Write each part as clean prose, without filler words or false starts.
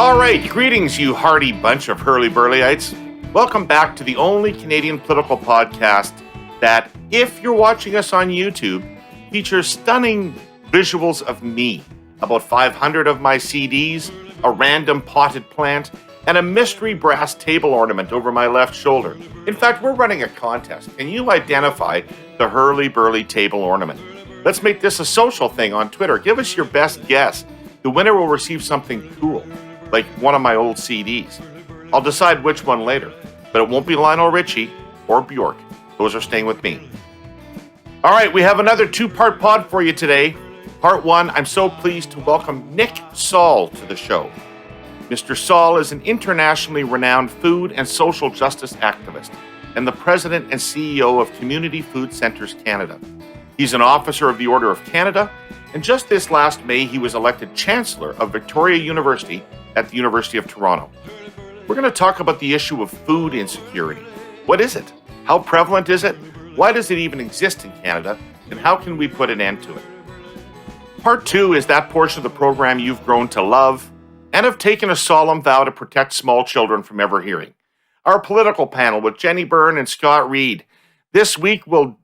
All right, greetings, you hardy bunch of Herle Burlyites. Welcome back to the only Canadian political podcast that, if you're watching us on YouTube, features stunning visuals of me, about 500 of my CDs, a random potted plant, and a mystery brass table ornament over my left shoulder. In fact, we're running a contest. Can you identify the Herle Burly table ornament? Let's make this a social thing on Twitter. Give us your best guess. The winner will receive something cool, like one of my old CDs. I'll decide which one later, but it won't be Lionel Richie or Bjork. Those are staying with me. All right, we have another two-part pod for you today. Part one, I'm so pleased to welcome Nick Saul to the show. Mr. Saul is an internationally renowned food and social justice activist and the president and CEO of Community Food Centres Canada. He's an officer of the Order of Canada, and just this last May, he was elected Chancellor of Victoria University at the University of Toronto. We're going to talk about the issue of food insecurity. What is it? How prevalent is it? Why does it even exist in Canada? And how can we put an end to it? Part two is that portion of the program you've grown to love and have taken a solemn vow to protect small children from ever hearing. Our political panel with Jenni Byrne Scott Reid. This week we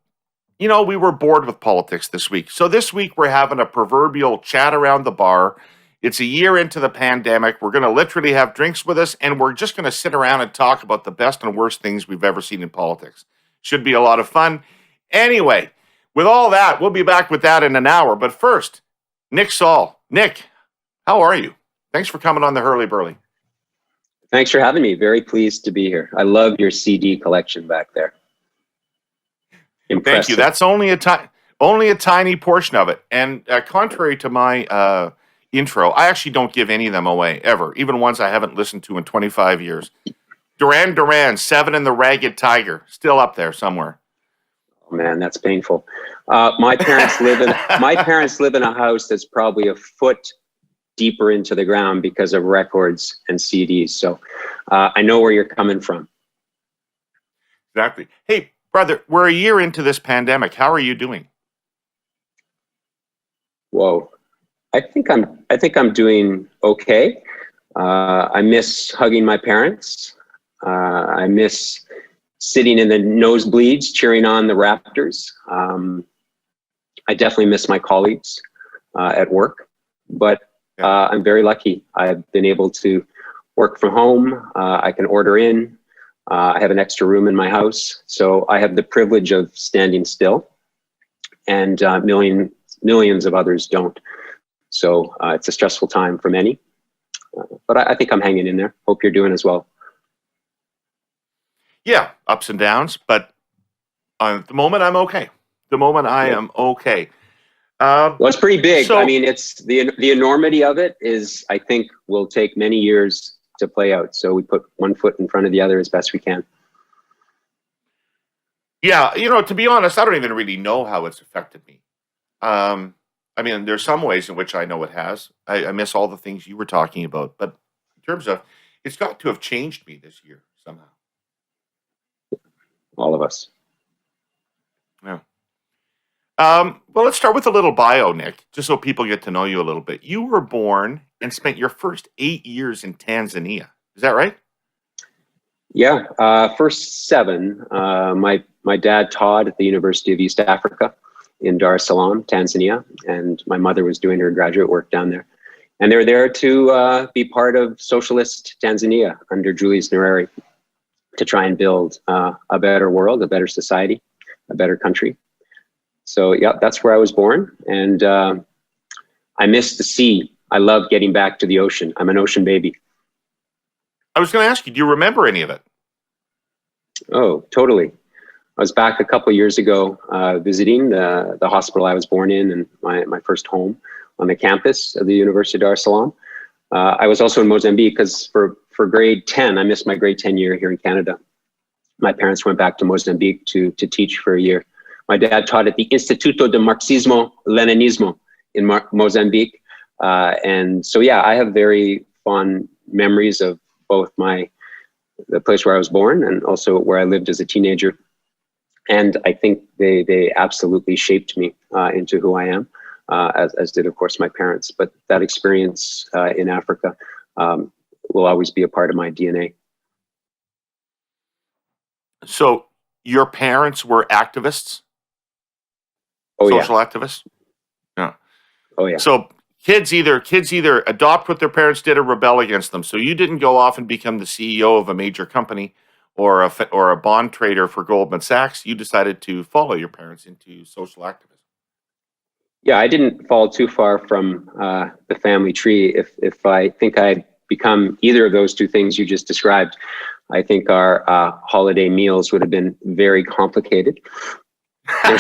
were bored with politics this week. So this week we're having a proverbial chat around the bar. It's a year into the pandemic. We're going to literally have drinks with us, and we're just going to sit around and talk about the best and worst things we've ever seen in politics. Should be a lot of fun. Anyway, with all that, we'll be back with that in an hour. But first, Nick Saul. Nick, how are you? Thanks for coming on the Herle Burly. Thanks for having me. Very pleased to be here. I love your CD collection back there. Impressive. Thank you. That's only a tiny portion of it. And contrary to my intro, I actually don't give any of them away, ever. Even ones I haven't listened to in 25 years. Duran, Seven and the Ragged Tiger, still up there somewhere. Oh man, that's painful. My parents live in a house that's probably a foot deeper into the ground because of records and CDs. So I know where you're coming from. Exactly. Hey, brother, we're a year into this pandemic. How are you doing? Whoa, I think I'm doing okay. I miss hugging my parents. I miss sitting in the nosebleeds cheering on the Raptors. I definitely miss my colleagues at work, but I'm very lucky. I've been able to work from home. I can order in. I have an extra room in my house, so I have the privilege of standing still, and millions of others don't. So it's a stressful time for many, but I think I'm hanging in there. Hope you're doing as well. Yeah, ups and downs, but at the moment I'm okay. I am okay. Well, it's pretty big. So, I mean, it's the enormity of it is, I think, will take many years to play out. So we put one foot in front of the other as best we can. Yeah, to be honest, I don't even really know how it's affected me. I mean, there's some ways in which I know it has. I miss all the things you were talking about, but in terms of, it's got to have changed me this year somehow. All of us. Yeah. Well, let's start with a little bio, Nick, just so people get to know you a little bit. You were born and spent your first 8 years in Tanzania. Is that right? Yeah, first 7. My dad taught at the University of East Africa in Dar es Salaam, Tanzania, and my mother was doing her graduate work down there. And they were there to be part of socialist Tanzania under Julius Nyerere to try and build a better world, a better society, a better country. So yeah, that's where I was born, and I miss the sea. I love getting back to the ocean. I'm an ocean baby. I was going to ask you, do you remember any of it? Oh, totally. I was back a couple of years ago visiting the hospital I was born in and my first home on the campus of the University of Dar es Salaam. I was also in Mozambique because for grade 10, I missed my grade 10 year here in Canada. My parents went back to Mozambique to teach for a year. My dad taught at the Instituto de Marxismo-Leninismo in Mozambique. And so, yeah, I have very fond memories of both the place where I was born and also where I lived as a teenager. And I think they absolutely shaped me into who I am, as did, of course, my parents. But that experience in Africa will always be a part of my DNA. So your parents were activists? Oh, Social yeah. activists? Yeah. Oh, yeah. So kids either adopt what their parents did or rebel against them. So you didn't go off and become the CEO of a major company or a bond trader for Goldman Sachs. You decided to follow your parents into social activism. Yeah, I didn't fall too far from the family tree. If I think I'd become either of those two things you just described, I think our holiday meals would have been very complicated. There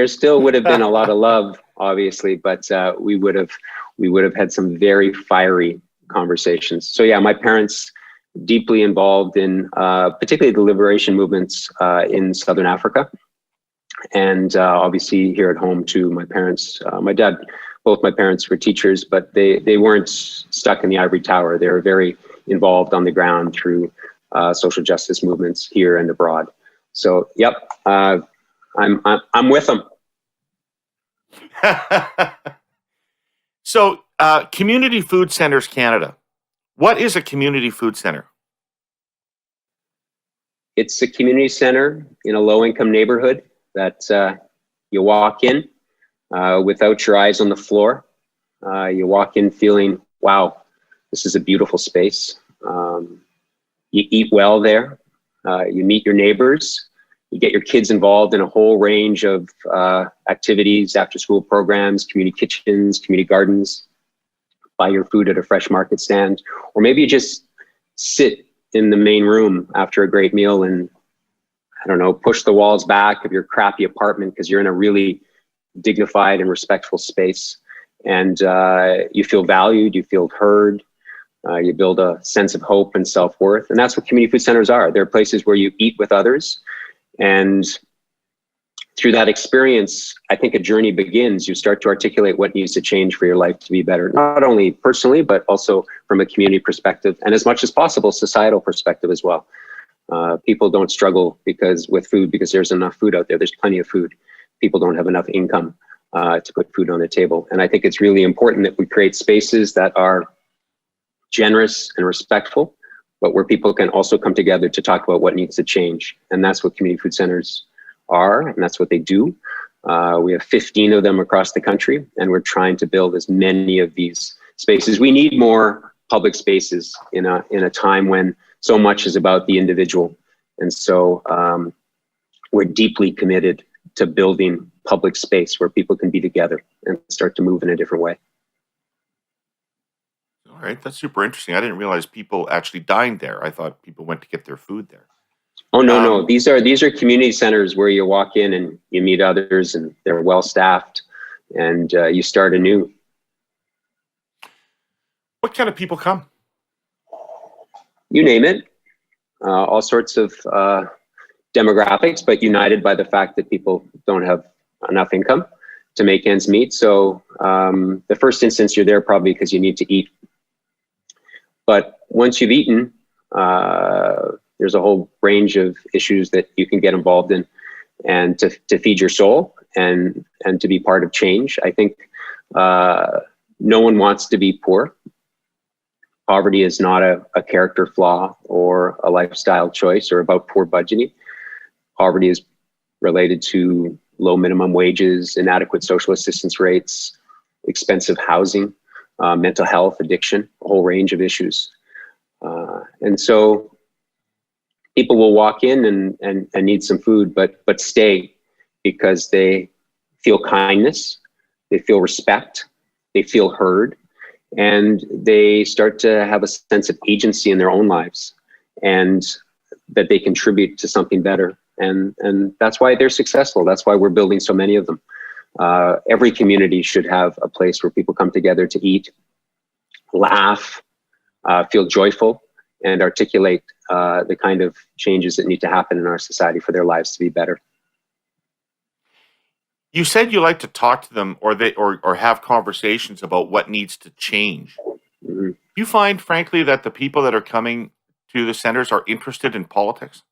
still would have been a lot of love, obviously, but we would have had some very fiery conversations. So yeah, my parents deeply involved in particularly the liberation movements in Southern Africa. And obviously here at home too, my parents, both my parents were teachers, but they weren't stuck in the ivory tower. They were very involved on the ground through social justice movements here and abroad. So, yep, I'm with them. So, Community Food Centers Canada. What is a community food center? It's a community center in a low-income neighborhood that you walk in without your eyes on the floor. You walk in feeling, wow, this is a beautiful space. You eat well there. You meet your neighbors. You get your kids involved in a whole range of activities, after-school programs, community kitchens, community gardens. Buy your food at a fresh market stand, or maybe you just sit in the main room after a great meal and, I don't know, push the walls back of your crappy apartment because you're in a really dignified and respectful space, and you feel valued, you feel heard, you build a sense of hope and self-worth. And that's what community food centers are. They're places where you eat with others, and through that experience, I think a journey begins. You start to articulate what needs to change for your life to be better, not only personally, but also from a community perspective, and as much as possible, societal perspective as well. People don't struggle with food because there's enough food out there. There's plenty of food. People don't have enough income to put food on the table. And I think it's really important that we create spaces that are generous and respectful, but where people can also come together to talk about what needs to change. And that's what community food centers are, and that's what they do. We have 15 of them across the country, and we're trying to build as many of these spaces. We need more public spaces in a time when so much is about the individual. And so we're deeply committed to building public space where people can be together and start to move in a different way. All right, that's super interesting. I didn't realize people actually dined there. I thought people went to get their food there. Oh, no. These are community centers where you walk in and you meet others, and they're well staffed, and you start anew. What kind of people come? You name it. All sorts of demographics, but united by the fact that people don't have enough income to make ends meet. So the first instance, you're there probably because you need to eat. But once you've eaten, there's a whole range of issues that you can get involved in, and to feed your soul and to be part of change. I think no one wants to be poor. Poverty is not a character flaw or a lifestyle choice or about poor budgeting. Poverty is related to low minimum wages, inadequate social assistance rates, expensive housing, mental health, addiction, a whole range of issues. And so people will walk in and need some food, but stay because they feel kindness, they feel respect, they feel heard, and they start to have a sense of agency in their own lives, and that they contribute to something better. And that's why they're successful. That's why we're building so many of them. Every community should have a place where people come together to eat, laugh, feel joyful, and articulate the kind of changes that need to happen in our society for their lives to be better. You said you like to talk to them or have conversations about what needs to change. Mm-hmm. Do you find, frankly, that the people that are coming to the centers are interested in politics?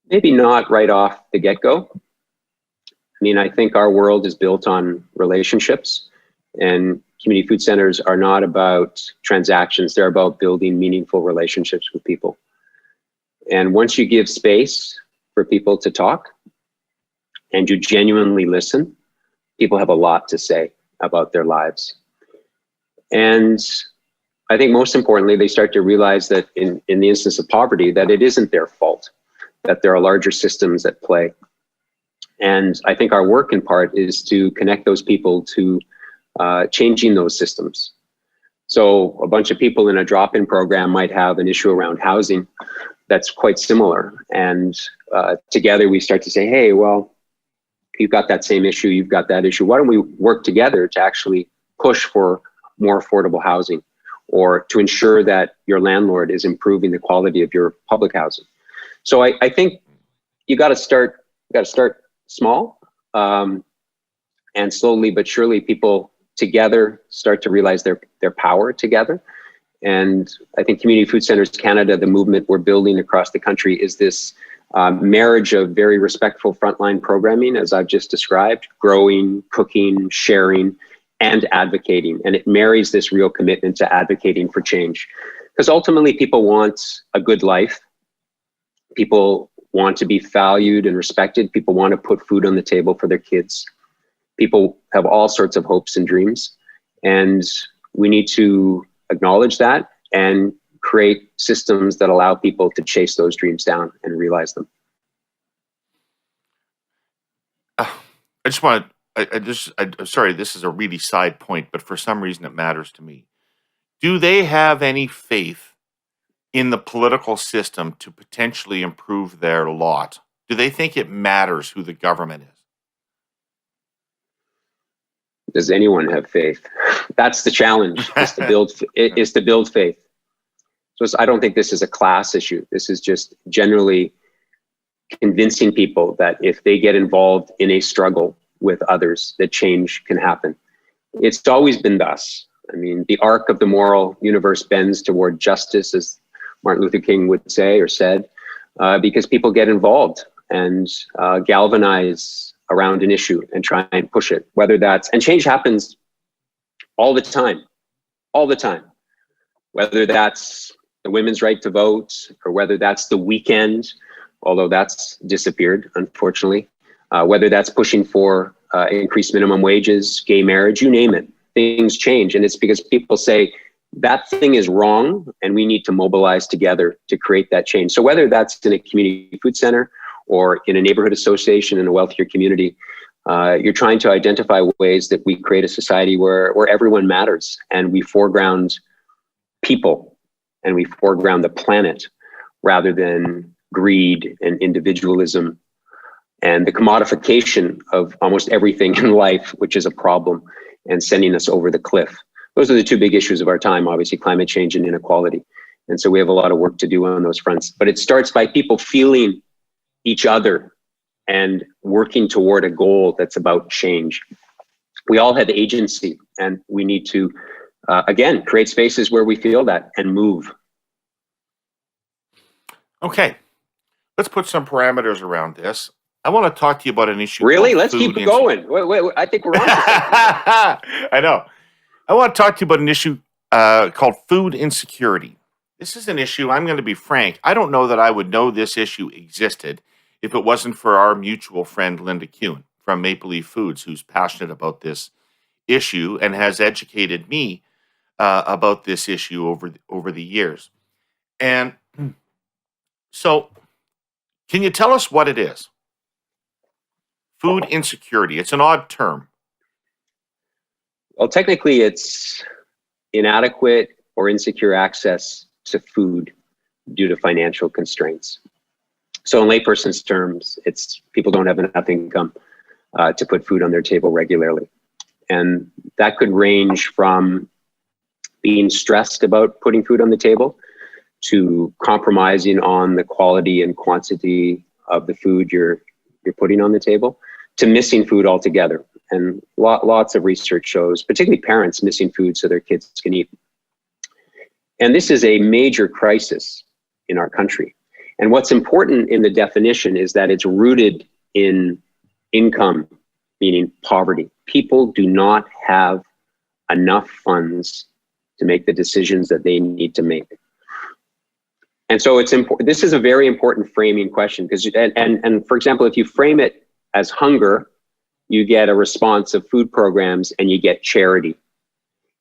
Maybe not right off the get-go. I mean, I think our world is built on relationships, And community food centers are not about transactions. They're about building meaningful relationships with people. And once you give space for people to talk and you genuinely listen, people have a lot to say about their lives. And I think most importantly, they start to realize that in the instance of poverty, that it isn't their fault, that there are larger systems at play. And I think our work in part is to connect those people to changing those systems. So a bunch of people in a drop-in program might have an issue around housing that's quite similar. And together we start to say, hey, well, you've got that same issue, you've got that issue. Why don't we work together to actually push for more affordable housing, or to ensure that your landlord is improving the quality of your public housing? So I think you got to start small, and slowly but surely people together start to realize their power together. And I think Community Food Centers Canada, the movement we're building across the country, is this marriage of very respectful frontline programming, as I've just described, growing, cooking, sharing, and advocating. And it marries this real commitment to advocating for change. Because ultimately people want a good life. People want to be valued and respected. People want to put food on the table for their kids. People have all sorts of hopes and dreams. And we need to acknowledge that and create systems that allow people to chase those dreams down and realize them. Sorry, this is a really side point, but for some reason it matters to me. Do they have any faith in the political system to potentially improve their lot? Do they think it matters who the government is? Does anyone have faith? That's the challenge, is to build faith. So I don't think this is a class issue. This is just generally convincing people that if they get involved in a struggle with others, that change can happen. It's always been thus. I mean, the arc of the moral universe bends toward justice, as Martin Luther King would say or said, because people get involved and galvanize around an issue and try and push it, and change happens all the time, whether that's the women's right to vote, or whether that's the weekend, although that's disappeared, unfortunately, whether that's pushing for increased minimum wages, gay marriage, you name it, things change. And it's because people say that thing is wrong and we need to mobilize together to create that change. So whether that's in a community food center or in a neighborhood association in a wealthier community, you're trying to identify ways that we create a society where everyone matters, and we foreground people and we foreground the planet rather than greed and individualism and the commodification of almost everything in life, which is a problem and sending us over the cliff. Those are the two big issues of our time, obviously, climate change and inequality. And so we have a lot of work to do on those fronts. But it starts by people feeling each other and working toward a goal that's about change. We all have agency, and we need to, again, create spaces where we feel that and move. Okay, let's put some parameters around this. I want to talk to you about an issue. Really? Let's keep it going. Wait, I think we're on to something. I know. I want to talk to you about an issue called food insecurity. This is an issue, I'm going to be frank, I don't know that I would know this issue existed if it wasn't for our mutual friend Linda Kuhn from Maple Leaf Foods, who's passionate about this issue and has educated me about this issue over the years. And so, can you tell us what it is? Food insecurity. It's an odd term. Well, technically, it's inadequate or insecure access to food due to financial constraints. So in layperson's terms, it's people don't have enough income to put food on their table regularly. And that could range from being stressed about putting food on the table to compromising on the quality and quantity of the food you're putting on the table, to missing food altogether. And lots of research shows, particularly parents missing food so their kids can eat. And this is a major crisis in our country. And what's important in the definition is that it's rooted in income, meaning poverty. People do not have enough funds to make the decisions that they need to make. And so it's important. This is a very important framing question because, and for example, if you frame it as hunger, you get a response of food programs and you get charity.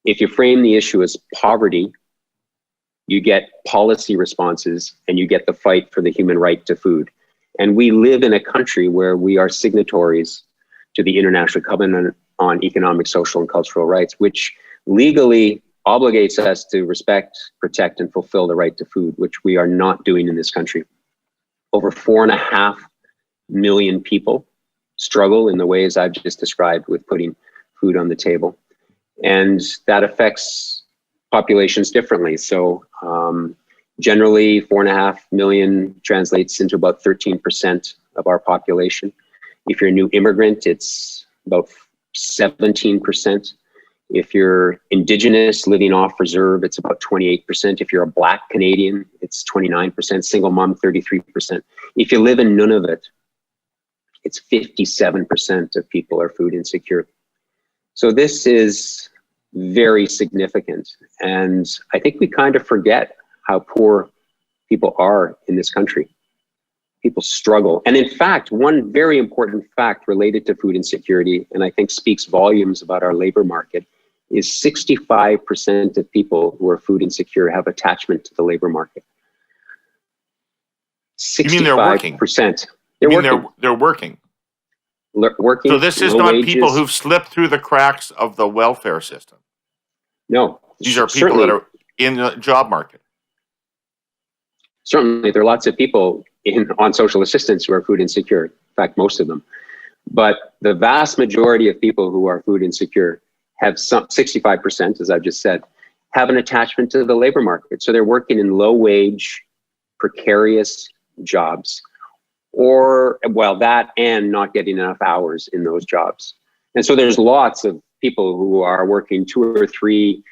If you frame the issue as poverty, you get policy responses and you get the fight for the human right to food. And we live in a country where we are signatories to the International Covenant on Economic, Social, and Cultural Rights, which legally obligates us to respect, protect, and fulfill the right to food, which we are not doing in this country. Over 4.5 million people struggle in the ways I've just described with putting food on the table. And that affects populations differently. So generally 4.5 million translates into about 13% of our population. If you're a new immigrant, it's about 17%. If you're Indigenous living off reserve, it's about 28%. If you're a Black Canadian, it's 29%. Single mom, 33%. If you live in Nunavut, it's 57% of people are food insecure. So this is very significant. And I think we kind of forget how poor people are in this country. People struggle. And in fact, one very important fact related to food insecurity, and I think speaks volumes about our labor market, is 65% of people who are food insecure have attachment to the labor market. 65%. You mean they're working? They're working. Working. So this is not wages. People who've slipped through the cracks of the welfare system. No. These are people that are in the job market. Certainly, there are lots of people on social assistance who are food insecure. In fact, most of them. But the vast majority of people who are food insecure have 65%, as I've just said, have an attachment to the labor market. So they're working in low wage, precarious jobs, or that and not getting enough hours in those jobs. And so there's lots of people who are working 2 or 3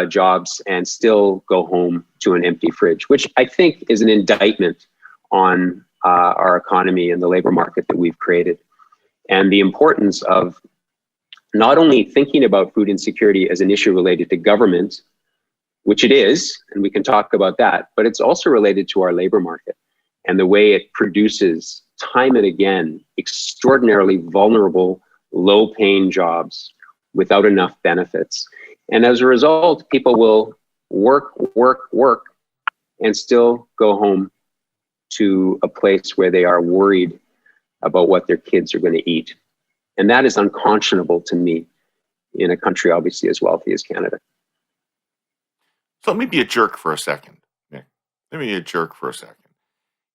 jobs and still go home to an empty fridge, which I think is an indictment on our economy and the labor market that we've created. And the importance of not only thinking about food insecurity as an issue related to government, which it is, and we can talk about that, but it's also related to our labor market and the way it produces time and again extraordinarily vulnerable, low-paying jobs without enough benefits. And as a result, people will work, and still go home to a place where they are worried about what their kids are going to eat. And that is unconscionable to me in a country obviously as wealthy as Canada. So let me be a jerk for a second, Nick. Let me be a jerk for a second.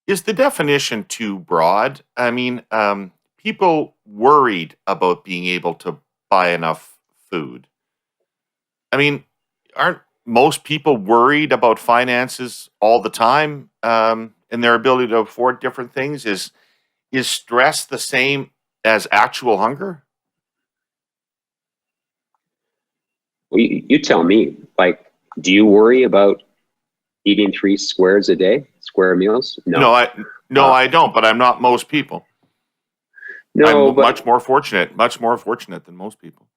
Is the definition too broad? I mean, people worried about being able to buy enough food. I mean, aren't most people worried about finances all the time and their ability to afford different things? Is stress the same as actual hunger? Well, you tell me, like, do you worry about eating 3 square meals? No, I don't, but I'm not most people. No, I'm much more fortunate than most people.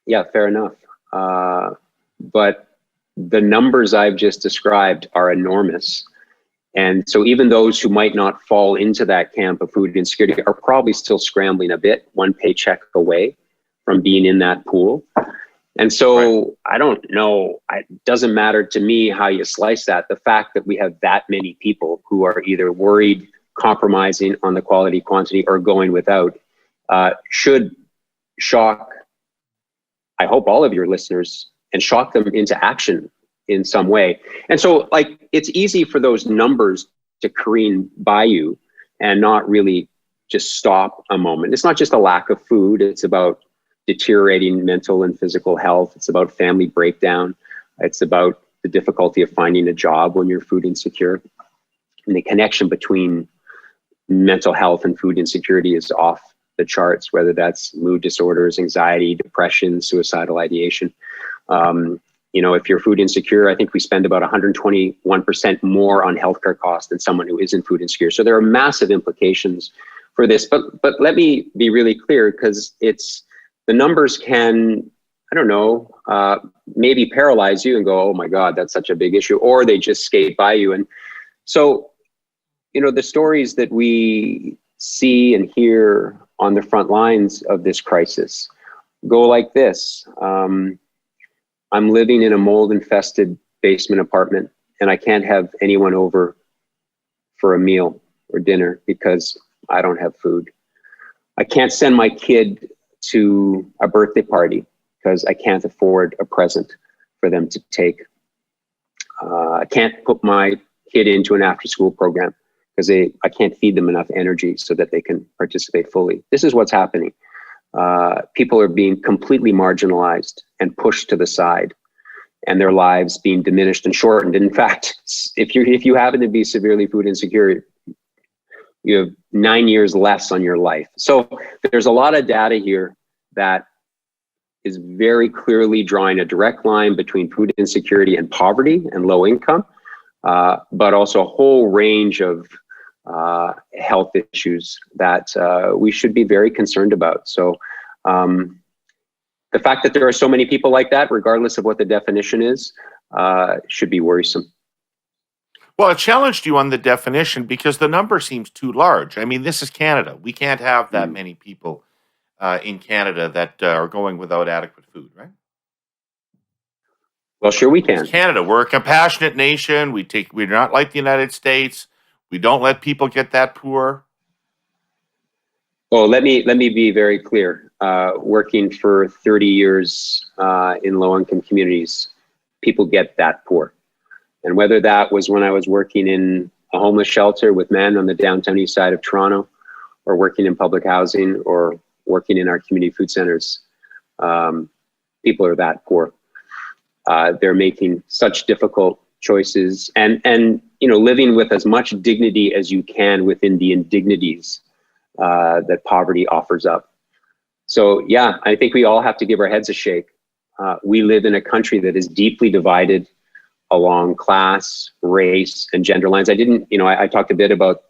Yeah, fair enough. But the numbers I've just described are enormous. And so even those who might not fall into that camp of food insecurity are probably still scrambling a bit, one paycheck away from being in that pool. And so I don't know, it doesn't matter to me how you slice that. The fact that we have that many people who are either worried, compromising on the quality, quantity, or going without should shock, I hope, all of your listeners and shock them into action in some way. And so, like, it's easy for those numbers to careen by you and not really just stop a moment. It's not just a lack of food. It's about deteriorating mental and physical health. It's about family breakdown. It's about the difficulty of finding a job when you're food insecure. And the connection between mental health and food insecurity is off the charts, whether that's mood disorders, anxiety, depression, suicidal ideation. If you're food insecure, I think we spend about 121% more on healthcare costs than someone who isn't food insecure. So there are massive implications for this. But let me be really clear, because the numbers can I don't know, maybe paralyze you and go, oh my God, that's such a big issue, or they just skate by you. And so, the stories that we see and hear on the front lines of this crisis go like this. I'm living in a mold infested basement apartment and I can't have anyone over for a meal or dinner because I don't have food. I can't send my kid to a birthday party because I can't afford a present for them to take. I can't put my kid into an after school program because I can't feed them enough energy so that they can participate fully. This is what's happening. People are being completely marginalized and pushed to the side, and their lives being diminished and shortened. In fact, if you happen to be severely food insecure, you have 9 years less on your life. So there's a lot of data here that is very clearly drawing a direct line between food insecurity and poverty and low income, but also a whole range of health issues that we should be very concerned about. So the fact that there are so many people like that, regardless of what the definition is, should be worrisome. Well, I challenged you on the definition because the number seems too large. I mean, this is Canada. We can't have that many people in Canada that are going without adequate food, right? Well, sure we can. It's Canada. We're a compassionate nation. We're not like the United States. We don't let people get that poor. Well, let me be very clear. Working for 30 years in low-income communities, people get that poor. And whether that was when I was working in a homeless shelter with men on the downtown east side of Toronto, or working in public housing, or working in our community food centers, people are that poor. They're making such difficult choices and living with as much dignity as you can within the indignities that poverty offers up. So yeah, I think we all have to give our heads a shake. We live in a country that is deeply divided along class, race, and gender lines. I talked a bit about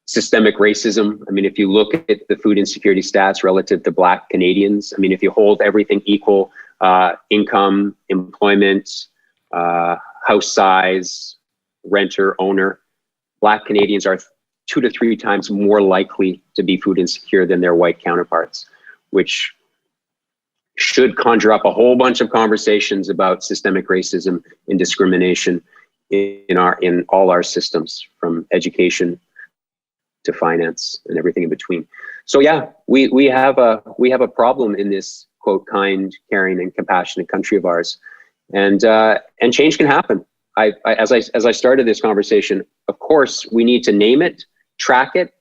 systemic racism. I mean, if you look at the food insecurity stats relative to Black Canadians, I mean, if you hold everything equal, income, employment, house size, renter, owner, Black Canadians are 2 to 3 times more likely to be food insecure than their white counterparts, which should conjure up a whole bunch of conversations about systemic racism and discrimination in all our systems, from education to finance and everything in between. So yeah, we have a problem in this, quote, kind, caring, and compassionate country of ours, and change can happen. As I started this conversation, of course, we need to name it, track it,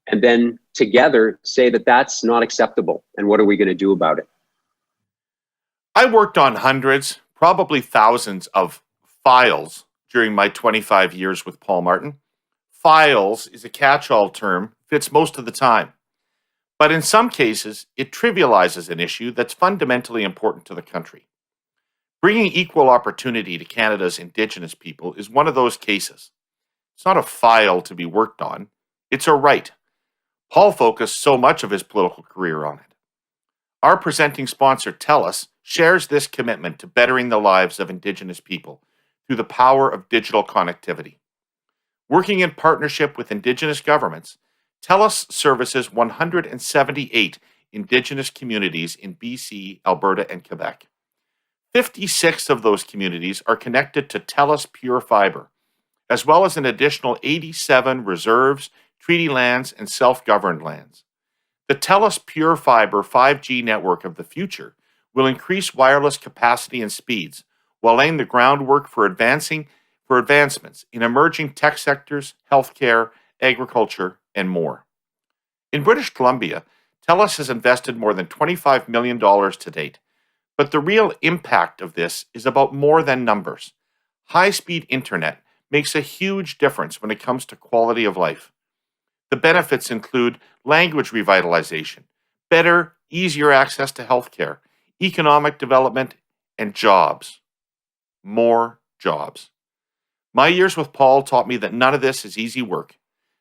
and then together say that that's not acceptable. And what are we going to do about it? I worked on hundreds, probably thousands of files during my 25 years with Paul Martin. Files is a catch-all term, fits most of the time. But in some cases, it trivializes an issue that's fundamentally important to the country. Bringing equal opportunity to Canada's Indigenous people is one of those cases. It's not a file to be worked on, it's a right. Paul focused so much of his political career on it. Our presenting sponsor, TELUS, shares this commitment to bettering the lives of Indigenous people through the power of digital connectivity. Working in partnership with Indigenous governments, TELUS services 178 Indigenous communities in BC, Alberta, and Quebec. 56 of those communities are connected to TELUS Pure Fibre, as well as an additional 87 reserves, treaty lands, and self-governed lands. The TELUS Pure Fibre 5G network of the future will increase wireless capacity and speeds while laying the groundwork for advancements in emerging tech sectors, healthcare, agriculture, and more. In British Columbia, TELUS has invested more than $25 million to date, but the real impact of this is about more than numbers. High-speed internet makes a huge difference when it comes to quality of life. The benefits include language revitalization, better, easier access to healthcare, economic development, and jobs. More jobs. My years with Paul taught me that none of this is easy work.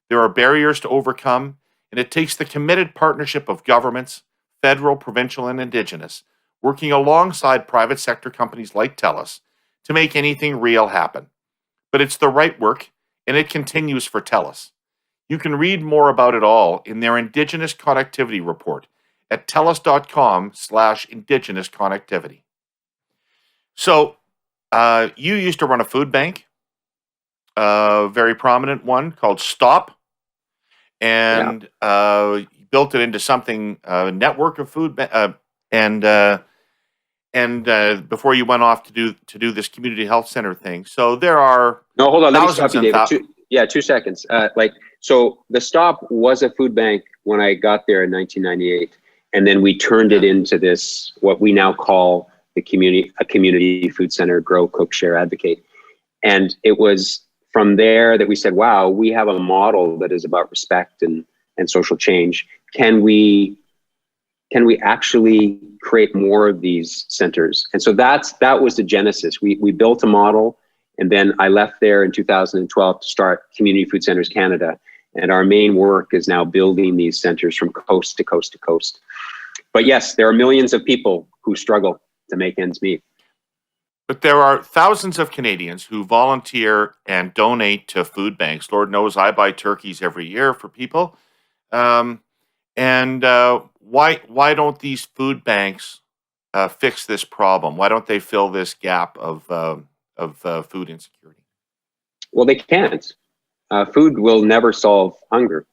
There are barriers to overcome, and it takes the committed partnership of governments, federal, provincial, and Indigenous, working alongside private sector companies like TELUS to make anything real happen. But it's the right work, and it continues for TELUS. You can read more about it all in their Indigenous Connectivity Report at telus.com/Indigenous Connectivity. So, you used to run a food bank, a very prominent one called Stop, and you built it into something, a network of before you went off to do this community health center thing. So there are No, hold on. Let me stop thousands you, and David. 2 seconds. So the Stop was a food bank when I got there in 1998, and then we turned it into this, what we now call a community food center, grow, cook, share, advocate. And it was from there that we said, wow, we have a model that is about respect and social change. Can we actually create more of these centers? And so that was the genesis. We built a model, and then I left there in 2012 to start Community Food Centers Canada. And our main work is now building these centers from coast to coast to coast. But yes, there are millions of people who struggle to make ends meet. But there are thousands of Canadians who volunteer and donate to food banks. Lord knows I buy turkeys every year for people. Why don't these food banks fix this problem? Why don't they fill this gap of food insecurity? Well, they can't. Food will never solve hunger,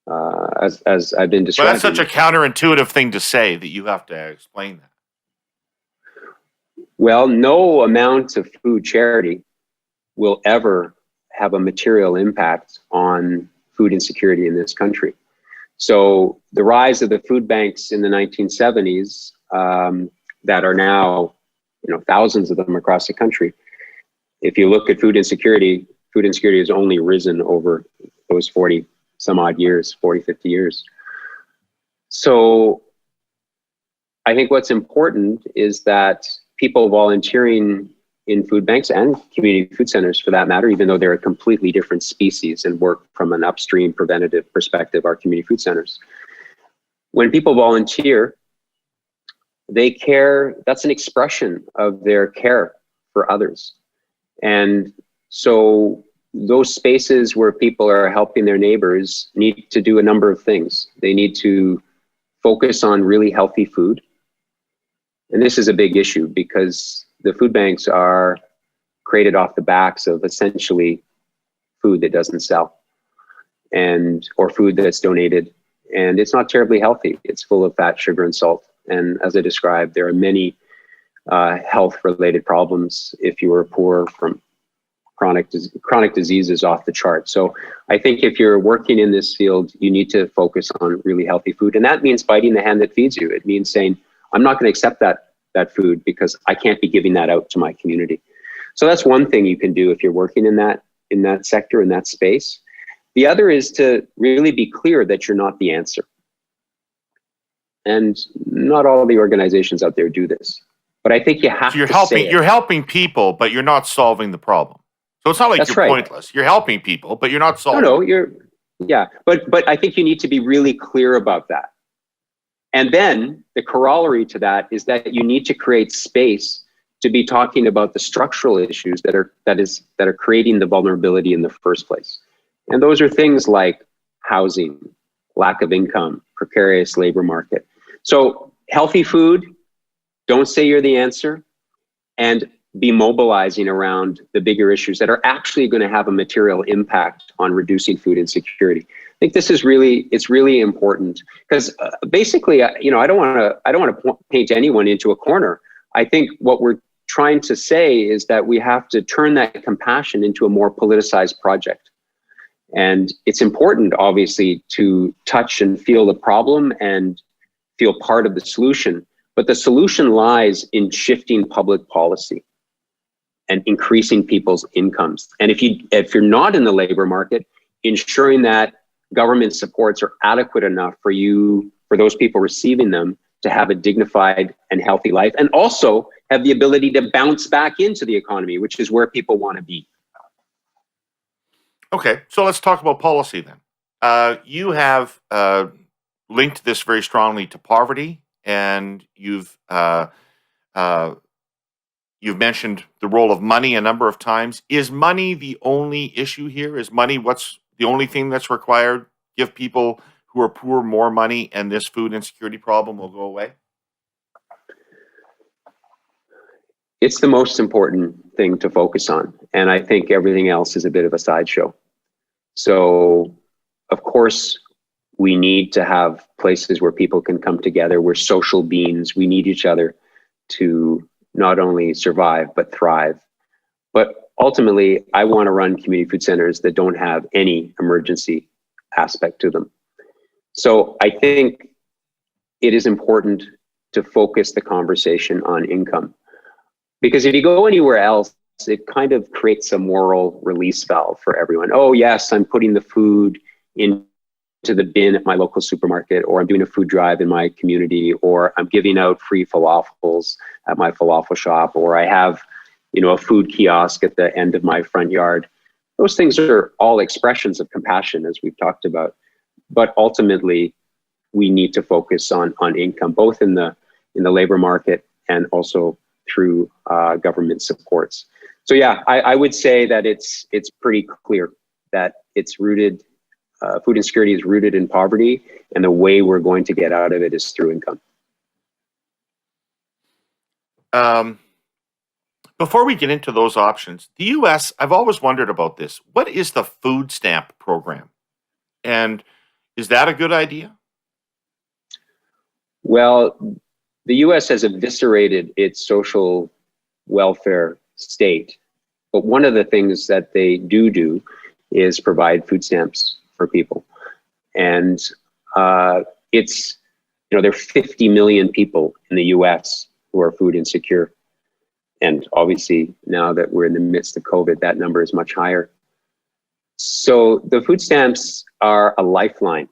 as I've been describing. But that's such a counterintuitive thing to say that you have to explain that. Well, no amount of food charity will ever have a material impact on food insecurity in this country. So the rise of the food banks in the 1970s, that are now, thousands of them across the country. If you look at food insecurity has only risen over those 40 some odd years, 40, 50 years. So I think what's important is that people volunteering in food banks and community food centers, for that matter, even though they're a completely different species and work from an upstream preventative perspective, our community food centers. When people volunteer, they care. That's an expression of their care for others. And so those spaces where people are helping their neighbors need to do a number of things. They need to focus on really healthy food. And this is a big issue because the food banks are created off the backs of essentially food that doesn't sell or food that's donated. And it's not terribly healthy. It's full of fat, sugar, and salt. And as I described, there are many health-related problems if you are poor from chronic diseases off the chart. So I think if you're working in this field, you need to focus on really healthy food. And that means biting the hand that feeds you. It means saying, I'm not going to accept that food because I can't be giving that out to my community. So that's one thing you can do if you're working in that sector, in that space. The other is to really be clear that you're not the answer. And not all the organizations out there do this. But I think you have to say it. You're helping people, but you're not solving the problem. So it's not like you're pointless. You're helping people, but you're not solving. But I think you need to be really clear about that. And then the corollary to that is that you need to create space to be talking about the structural issues that are creating the vulnerability in the first place. And those are things like housing, lack of income, precarious labor market. So healthy food, don't say you're the answer, and be mobilizing around the bigger issues that are actually going to have a material impact on reducing food insecurity. I think this is really important because basically, I don't want to paint anyone into a corner. I think what we're trying to say is that we have to turn that compassion into a more politicized project. And it's important, obviously, to touch and feel the problem and feel part of the solution. But the solution lies in shifting public policy and increasing people's incomes. And if you're not in the labor market, ensuring that government supports are adequate enough for those people receiving them to have a dignified and healthy life, and also have the ability to bounce back into the economy, which is where people want to be. Okay, so let's talk about policy then. You have linked this very strongly to poverty and you've mentioned the role of money a number of times. Is money the only issue here? Is money what's the only thing that's required? Give people who are poor more money, and this food insecurity problem will go away? It's the most important thing to focus on. And I think everything else is a bit of a sideshow. So, of course, we need to have places where people can come together. We're social beings. We need each other to not only survive, but thrive. But ultimately, I want to run community food centers that don't have any emergency aspect to them. So I think it is important to focus the conversation on income. Because if you go anywhere else, it kind of creates a moral release valve for everyone. Oh, yes, I'm putting the food into the bin at my local supermarket, or I'm doing a food drive in my community, or I'm giving out free falafels at my falafel shop, or I have, a food kiosk at the end of my front yard. Those things are all expressions of compassion, as we've talked about. But ultimately, we need to focus on income, both in the labor market and also through government supports. So yeah, I would say that it's pretty clear that it's rooted, food insecurity is rooted in poverty, and the way we're going to get out of it is through income. Before we get into those options, the U.S., I've always wondered about this. What is the food stamp program? And is that a good idea? Well, the U.S. has eviscerated its social welfare state, but one of the things that they do is provide food stamps for people. And it's, there are 50 million people in the U.S. who are food insecure. And obviously, now that we're in the midst of COVID, that number is much higher. So the food stamps are a lifeline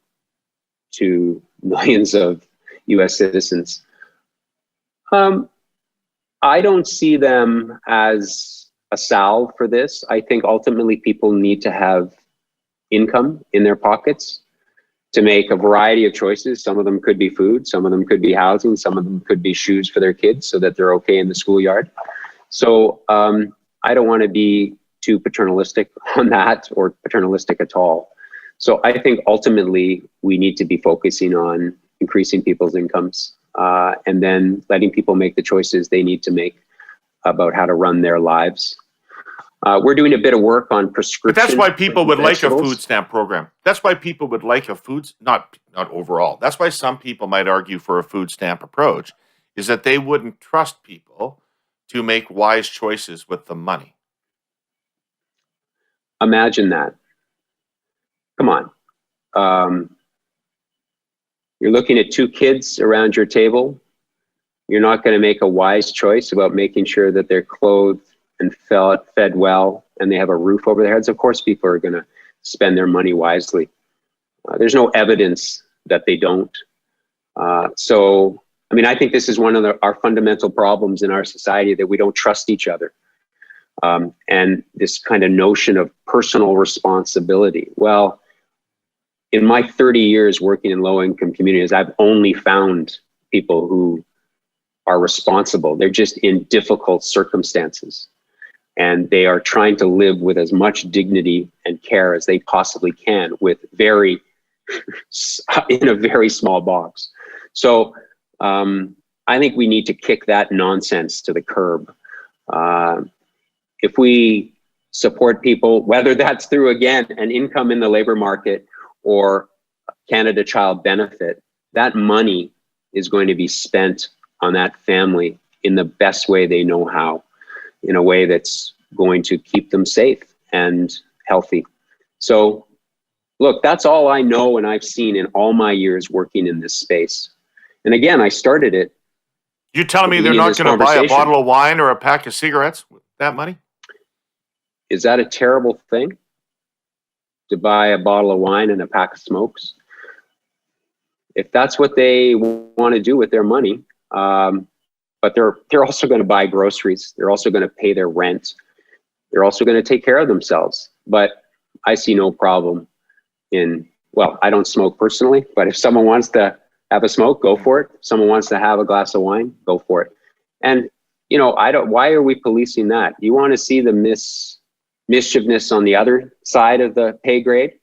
to millions of U.S. citizens. I don't see them as a salve for this. I think ultimately people need to have income in their pockets to make a variety of choices. Some of them could be food, some of them could be housing, some of them could be shoes for their kids so that they're okay in the schoolyard. So I don't want to be too paternalistic on that, or paternalistic at all. So I think ultimately we need to be focusing on increasing people's incomes, and then letting people make the choices they need to make about how to run their lives. We're doing a bit of work on prescription. But that's why people would like a food stamp program. That's why people would like a food, not overall. That's why some people might argue for a food stamp approach, is that they wouldn't trust people to make wise choices with the money. Imagine that. Come on. You're looking at two kids around your table. You're not going to make a wise choice about making sure that they're clothed and fed well and they have a roof over their heads. Of course, people are going to spend their money wisely. There's no evidence that they don't. So, I think this is one of our fundamental problems in our society, that we don't trust each other. And this kind of notion of personal responsibility. Well, in my 30 years working in low-income communities, I've only found people who are responsible. They're just in difficult circumstances, and they are trying to live with as much dignity and care as they possibly can in a very small box. So I think we need to kick that nonsense to the curb. If we support people, whether that's through, again, an income in the labor market or Canada Child Benefit, that money is going to be spent on that family in the best way they know how, in a way that's going to keep them safe and healthy. So, look, that's all I know and I've seen in all my years working in this space. And again, I started it. You telling me they're not going to buy a bottle of wine or a pack of cigarettes with that money? Is that a terrible thing? To buy a bottle of wine and a pack of smokes? If that's what they want to do with their money, but they're also going to buy groceries. They're also going to pay their rent. They're also going to take care of themselves. But I see no problem I don't smoke personally, but if someone wants to have a smoke, go for it. If someone wants to have a glass of wine, go for it. And, you know, why are we policing that? You want to see the mischievousness on the other side of the pay grade?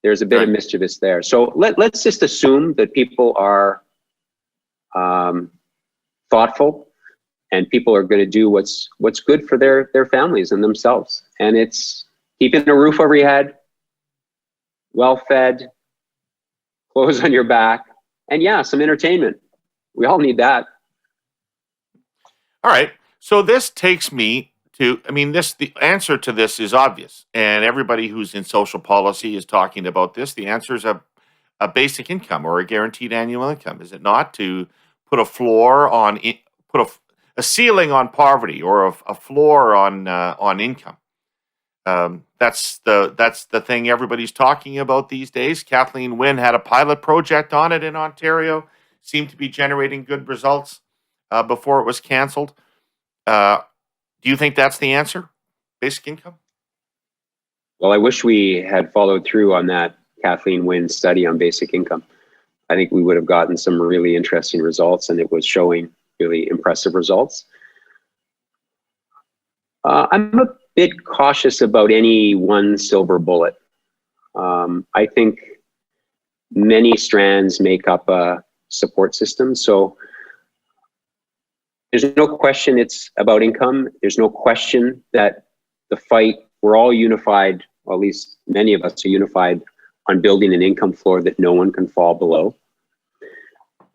There's a bit of mischievous there. So let's just assume that people are thoughtful, and people are going to do what's good for their families and themselves. And it's keeping a roof over your head, well-fed, clothes on your back, and yeah, some entertainment. We all need that. All right. So this takes me to, the answer to this is obvious. And everybody who's in social policy is talking about this. The answer is a basic income or a guaranteed annual income, is it not? To put a floor on, a ceiling on poverty, or a floor on income. That's the thing everybody's talking about these days. Kathleen Wynne had a pilot project on it in Ontario, seemed to be generating good results before it was canceled. Do you think that's the answer? Basic income? Well, I wish we had followed through on that Kathleen Wynne study on basic income. I think we would have gotten some really interesting results, and it was showing really impressive results. I'm a bit cautious about any one silver bullet. I think many strands make up a support system. So there's no question it's about income. There's no question that the fight, we're all unified, or at least many of us are unified on building an income floor that no one can fall below.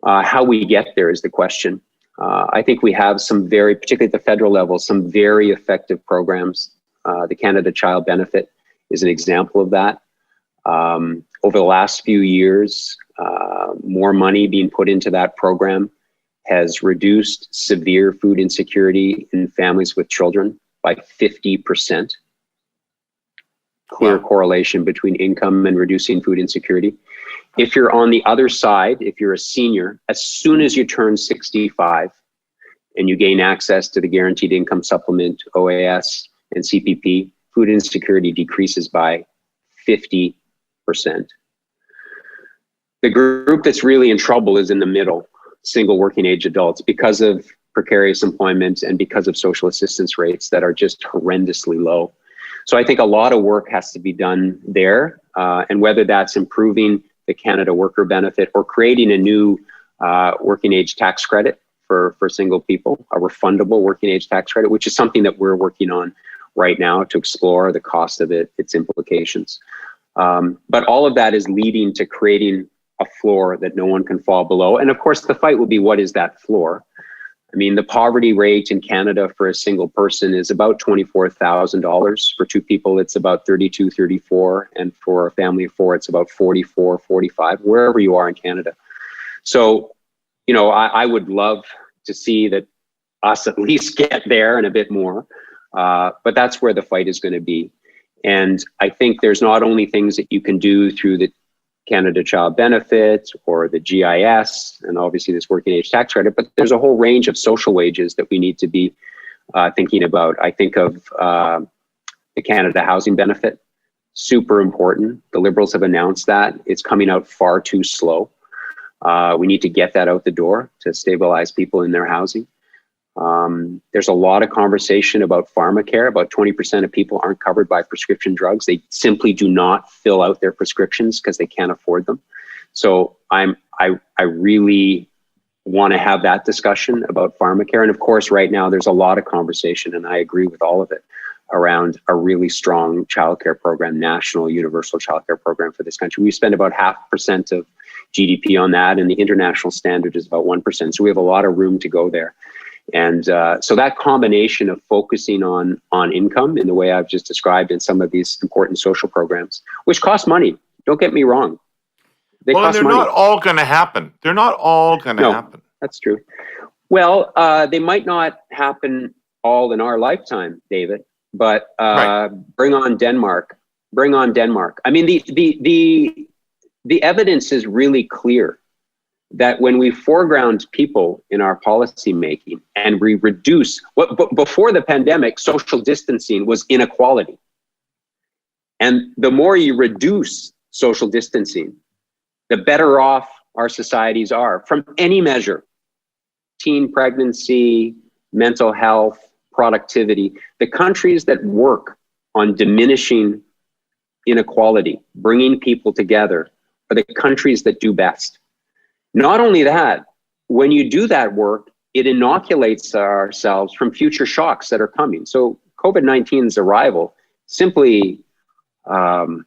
How we get there is the question. I think we have some particularly at the federal level, some very effective programs. The Canada Child Benefit is an example of that. Over the last few years, more money being put into that program has reduced severe food insecurity in families with children by 50%. Clear correlation between income and reducing food insecurity. If you're on the other side, if you're a senior, as soon as you turn 65 and you gain access to the Guaranteed Income Supplement, OAS, and CPP, food insecurity decreases by 50%. The group that's really in trouble is in the middle, single working age adults, because of precarious employment and because of social assistance rates that are just horrendously low. So I think a lot of work has to be done there, and whether that's improving the Canada Worker Benefit or creating a new working age tax credit for single people, a refundable working age tax credit, which is something that we're working on right now to explore the cost of it, its implications. But all of that is leading to creating a floor that no one can fall below. And of course, the fight will be, what is that floor? I mean, the poverty rate in Canada for a single person is about $24,000. For two people, it's about 32, 34. And for a family of four, it's about 44, 45, wherever you are in Canada. So, you know, I would love to see that us at least get there and a bit more. But that's where the fight is going to be. And I think there's not only things that you can do through the Canada Child Benefit or the GIS, and obviously this working age tax credit, but there's a whole range of social wages that we need to be thinking about. I think of the Canada Housing Benefit, super important. The Liberals have announced that. It's coming out far too slow. We need to get that out the door to stabilize people in their housing. There's a lot of conversation about pharmacare. About 20% of people aren't covered by prescription drugs. They simply do not fill out their prescriptions because they can't afford them. So I really want to have that discussion about pharmacare. And of course, right now there's a lot of conversation, and I agree with all of it, around a really strong childcare program, national universal childcare program for this country. We spend about 0.5% of GDP on that, and the international standard is about 1%. So we have a lot of room to go there. And so that combination of focusing on income in the way I've just described in some of these important social programs, which cost money, don't get me wrong. They're not all going to happen. They're not all going to happen. That's true. Well, they might not happen all in our lifetime, David, but bring on Denmark. Bring on Denmark. I mean, the evidence is really clear that when we foreground people in our policy making and we reduce before the pandemic, social distancing was inequality. And the more you reduce social distancing, the better off our societies are from any measure: teen pregnancy, mental health, productivity. The countries that work on diminishing inequality, bringing people together, are the countries that do best. Not only that, when you do that work, it inoculates ourselves from future shocks that are coming. So COVID-19's arrival simply brought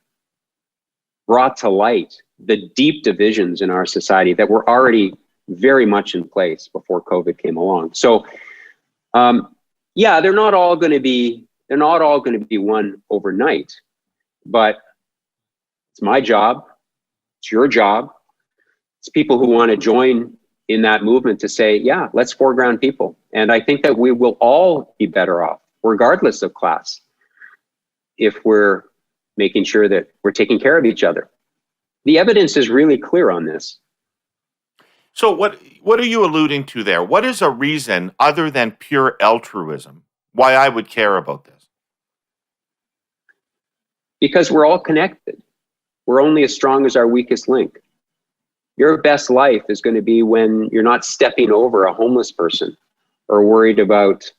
to light the deep divisions in our society that were already very much in place before COVID came along. So, yeah, they're not all going to be won overnight, but it's my job, it's your job, it's people who want to join in that movement to say, yeah, let's foreground people. And I think that we will all be better off, regardless of class, if we're making sure that we're taking care of each other. The evidence is really clear on this. So what are you alluding to there? What is a reason other than pure altruism why I would care about this? Because we're all connected. We're only as strong as our weakest link. Your best life is going to be when you're not stepping over a homeless person or worried about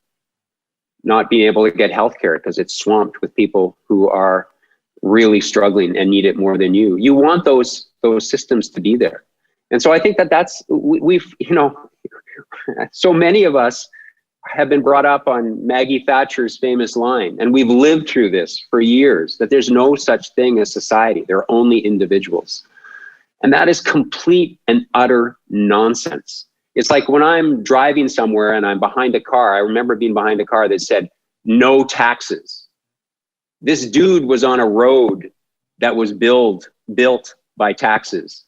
not being able to get healthcare because it's swamped with people who are really struggling and need it more than you. You want those systems to be there. And so I think we've, so many of us have been brought up on Maggie Thatcher's famous line, and we've lived through this for years, that there's no such thing as society. There are only individuals. And that is complete and utter nonsense. It's like when I'm driving somewhere and I'm behind a car, I remember being behind a car that said, no taxes. This dude was on a road that was built by taxes.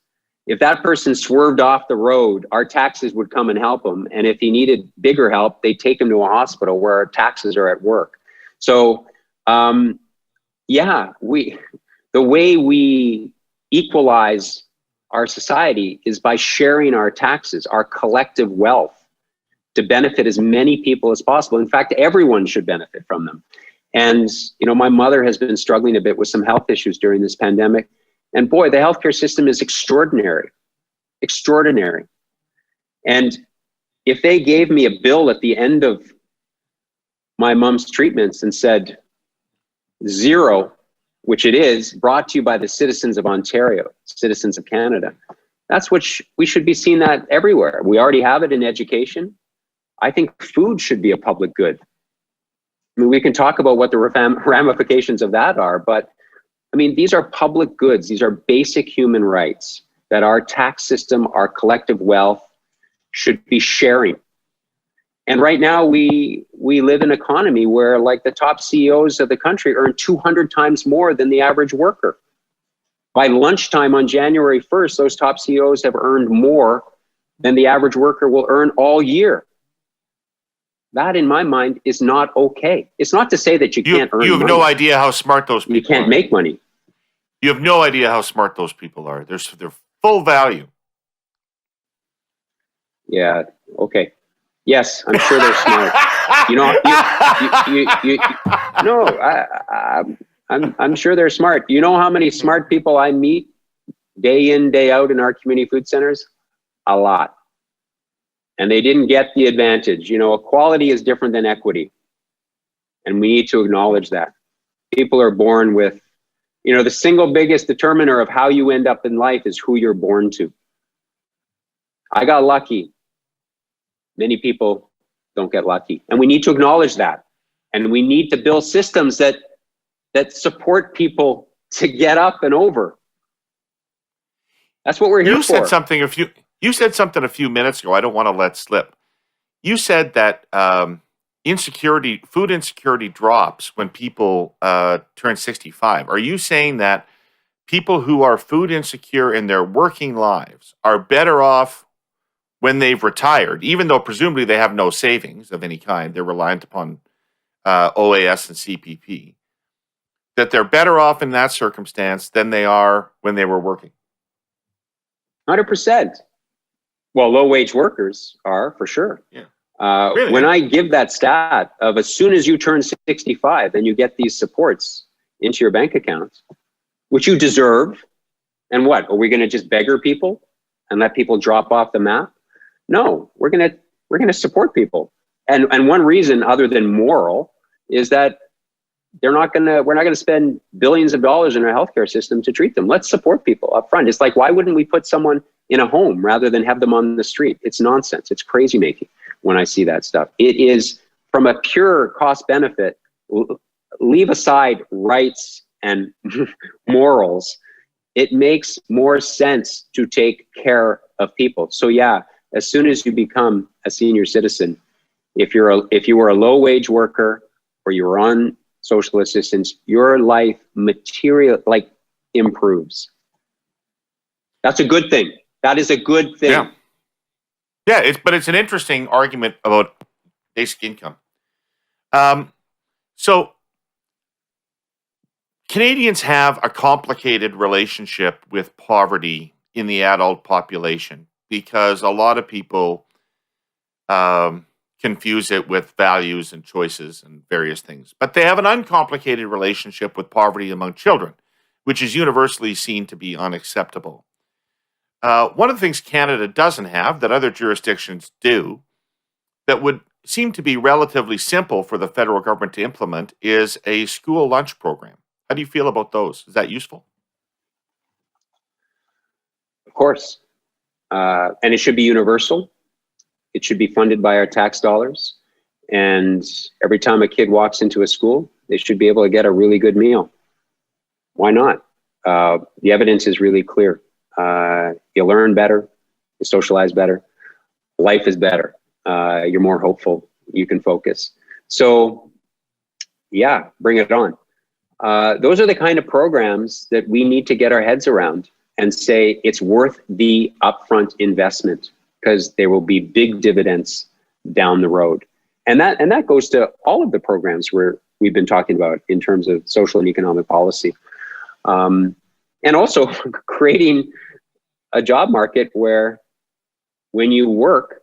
If that person swerved off the road, our taxes would come and help him. And if he needed bigger help, they'd take him to a hospital where our taxes are at work. So, yeah, the way we equalize our society is by sharing our taxes, our collective wealth, to benefit as many people as possible. In fact, everyone should benefit from them. And, my mother has been struggling a bit with some health issues during this pandemic. And boy, the healthcare system is extraordinary. And if they gave me a bill at the end of my mom's treatments and said, zero, which it is, brought to you by the citizens of Ontario, citizens of Canada, that's what we should be seeing that everywhere. We already have it in education. I think food should be a public good. I mean, we can talk about what the ramifications of that are, but I mean, these are public goods. These are basic human rights that our tax system, our collective wealth should be sharing. And right now we live in an economy where, like, the top CEOs of the country earn 200 times more than the average worker. By lunchtime on January 1st, those top CEOs have earned more than the average worker will earn all year. That, in my mind, is not okay. It's not to say that you can't earn money. You have no idea how smart those people are. You can't make money. You have no idea how smart those people are. They're full value. Yeah. Okay. Yes, I'm sure they're smart. I'm sure they're smart. You know how many smart people I meet day in, day out in our community food centers? A lot. And they didn't get the advantage. Equality is different than equity. And we need to acknowledge that. People are born with, the single biggest determiner of how you end up in life is who you're born to. I got lucky. Many people don't get lucky. And we need to acknowledge that. And we need to build systems that support people to get up and over. That's what we're here for. You said something a few minutes ago I don't want to let slip. You said that food insecurity drops when people turn 65. Are you saying that people who are food insecure in their working lives are better off when they've retired, even though presumably they have no savings of any kind? They're reliant upon OAS and CPP. That they're better off in that circumstance than they are when they were working? 100%. Well, low-wage workers are, for sure. Yeah. Really? When I give that stat of as soon as you turn 65 and you get these supports into your bank accounts, which you deserve, and what, are we going to just beggar people? and let people drop off the map? No, we're gonna support people. And one reason other than moral is that we're not gonna spend billions of dollars in our healthcare system to treat them. Let's support people up front. It's like, why wouldn't we put someone in a home rather than have them on the street? It's nonsense. It's crazy making when I see that stuff. It is, from a pure cost benefit, leave aside rights and morals, it makes more sense to take care of people. So yeah, as soon as you become a senior citizen, if you were a low wage worker or you were on social assistance, your life improves. That's a good thing. That is a good thing. Yeah, but it's an interesting argument about basic income. So Canadians have a complicated relationship with poverty in the adult population because a lot of people confuse it with values and choices and various things. But they have an uncomplicated relationship with poverty among children, which is universally seen to be unacceptable. One of the things Canada doesn't have that other jurisdictions do that would seem to be relatively simple for the federal government to implement is a school lunch program. How do you feel about those? Is that useful? Of course. And it should be universal. It should be funded by our tax dollars. And every time a kid walks into a school, they should be able to get a really good meal. Why not? The evidence is really clear. You learn better, you socialize better, life is better. You're more hopeful, you can focus. So yeah, bring it on. Those are the kind of programs that we need to get our heads around and say it's worth the upfront investment because there will be big dividends down the road. And that goes to all of the programs we've been talking about in terms of social and economic policy. And also creating a job market where when you work,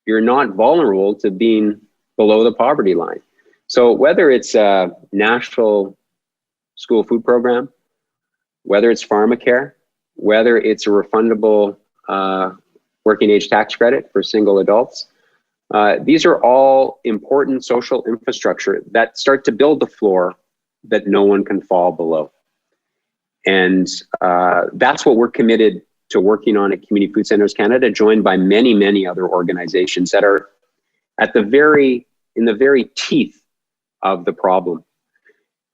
you're not vulnerable to being below the poverty line. So whether it's a national school food program, whether it's pharmacare, whether it's a refundable working age tax credit for single adults, these are all important social infrastructure that start to build the floor that no one can fall below. And that's what we're committed to working on at Community Food Centres Canada, joined by many, many other organizations that are in the very teeth of the problem.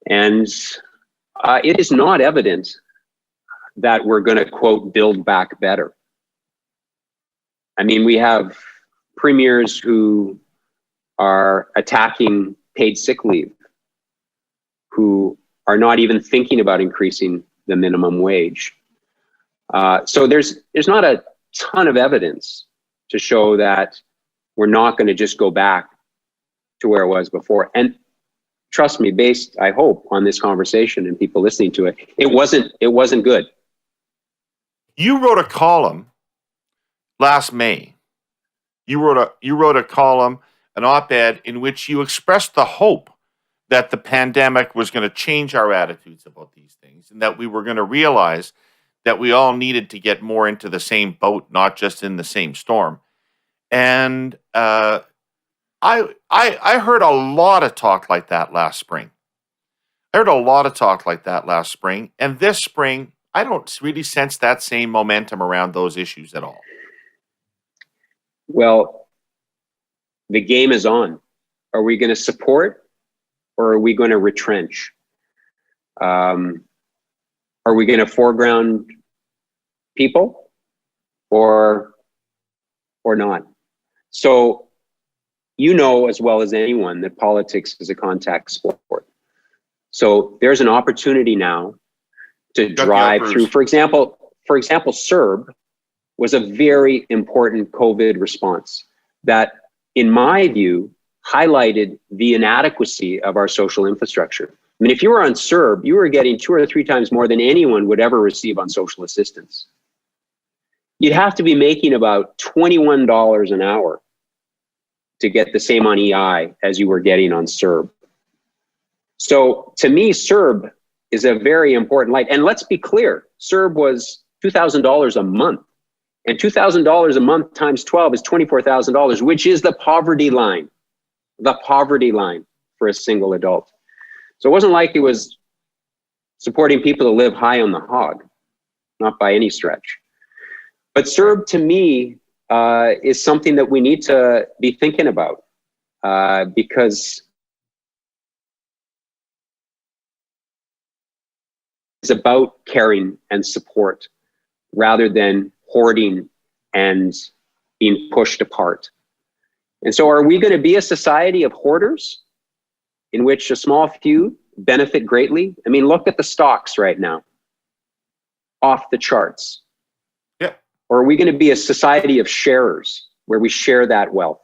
And it is not evident that we're going to, quote, build back better. I mean, we have premiers who are attacking paid sick leave, who are not even thinking about increasing the minimum wage. So there's not a ton of evidence to show that we're not going to just go back to where it was before. And trust me, based, I hope, on this conversation and people listening to it, it wasn't good. You wrote a column last May. You wrote a column, an op-ed, in which you expressed the hope that the pandemic was going to change our attitudes about these things, and that we were going to realize that we all needed to get more into the same boat, not just in the same storm. And I heard a lot of talk like that last spring. And this spring, I don't really sense that same momentum around those issues at all. Well, the game is on. Are we going to support or are we going to retrench? Are we going to foreground people or not? So you know as well as anyone that politics is a contact sport. So there's an opportunity now to drive through. For example, CERB was a very important COVID response that, in my view, highlighted the inadequacy of our social infrastructure. I mean, if you were on CERB, you were getting 2 or 3 times more than anyone would ever receive on social assistance. You'd have to be making about $21 an hour to get the same on EI as you were getting on CERB. So to me, CERB is a very important light. And let's be clear, CERB was $2,000 a month. And $2,000 a month times 12 is $24,000, which is the poverty line for a single adult. So it wasn't like it was supporting people to live high on the hog, not by any stretch. But CERB, to me, is something that we need to be thinking about, because it's about caring and support rather than hoarding and being pushed apart. And so are we going to be a society of hoarders in which a small few benefit greatly? I mean, look at the stocks right now, off the charts. Yeah. Or are we going to be a society of sharers where we share that wealth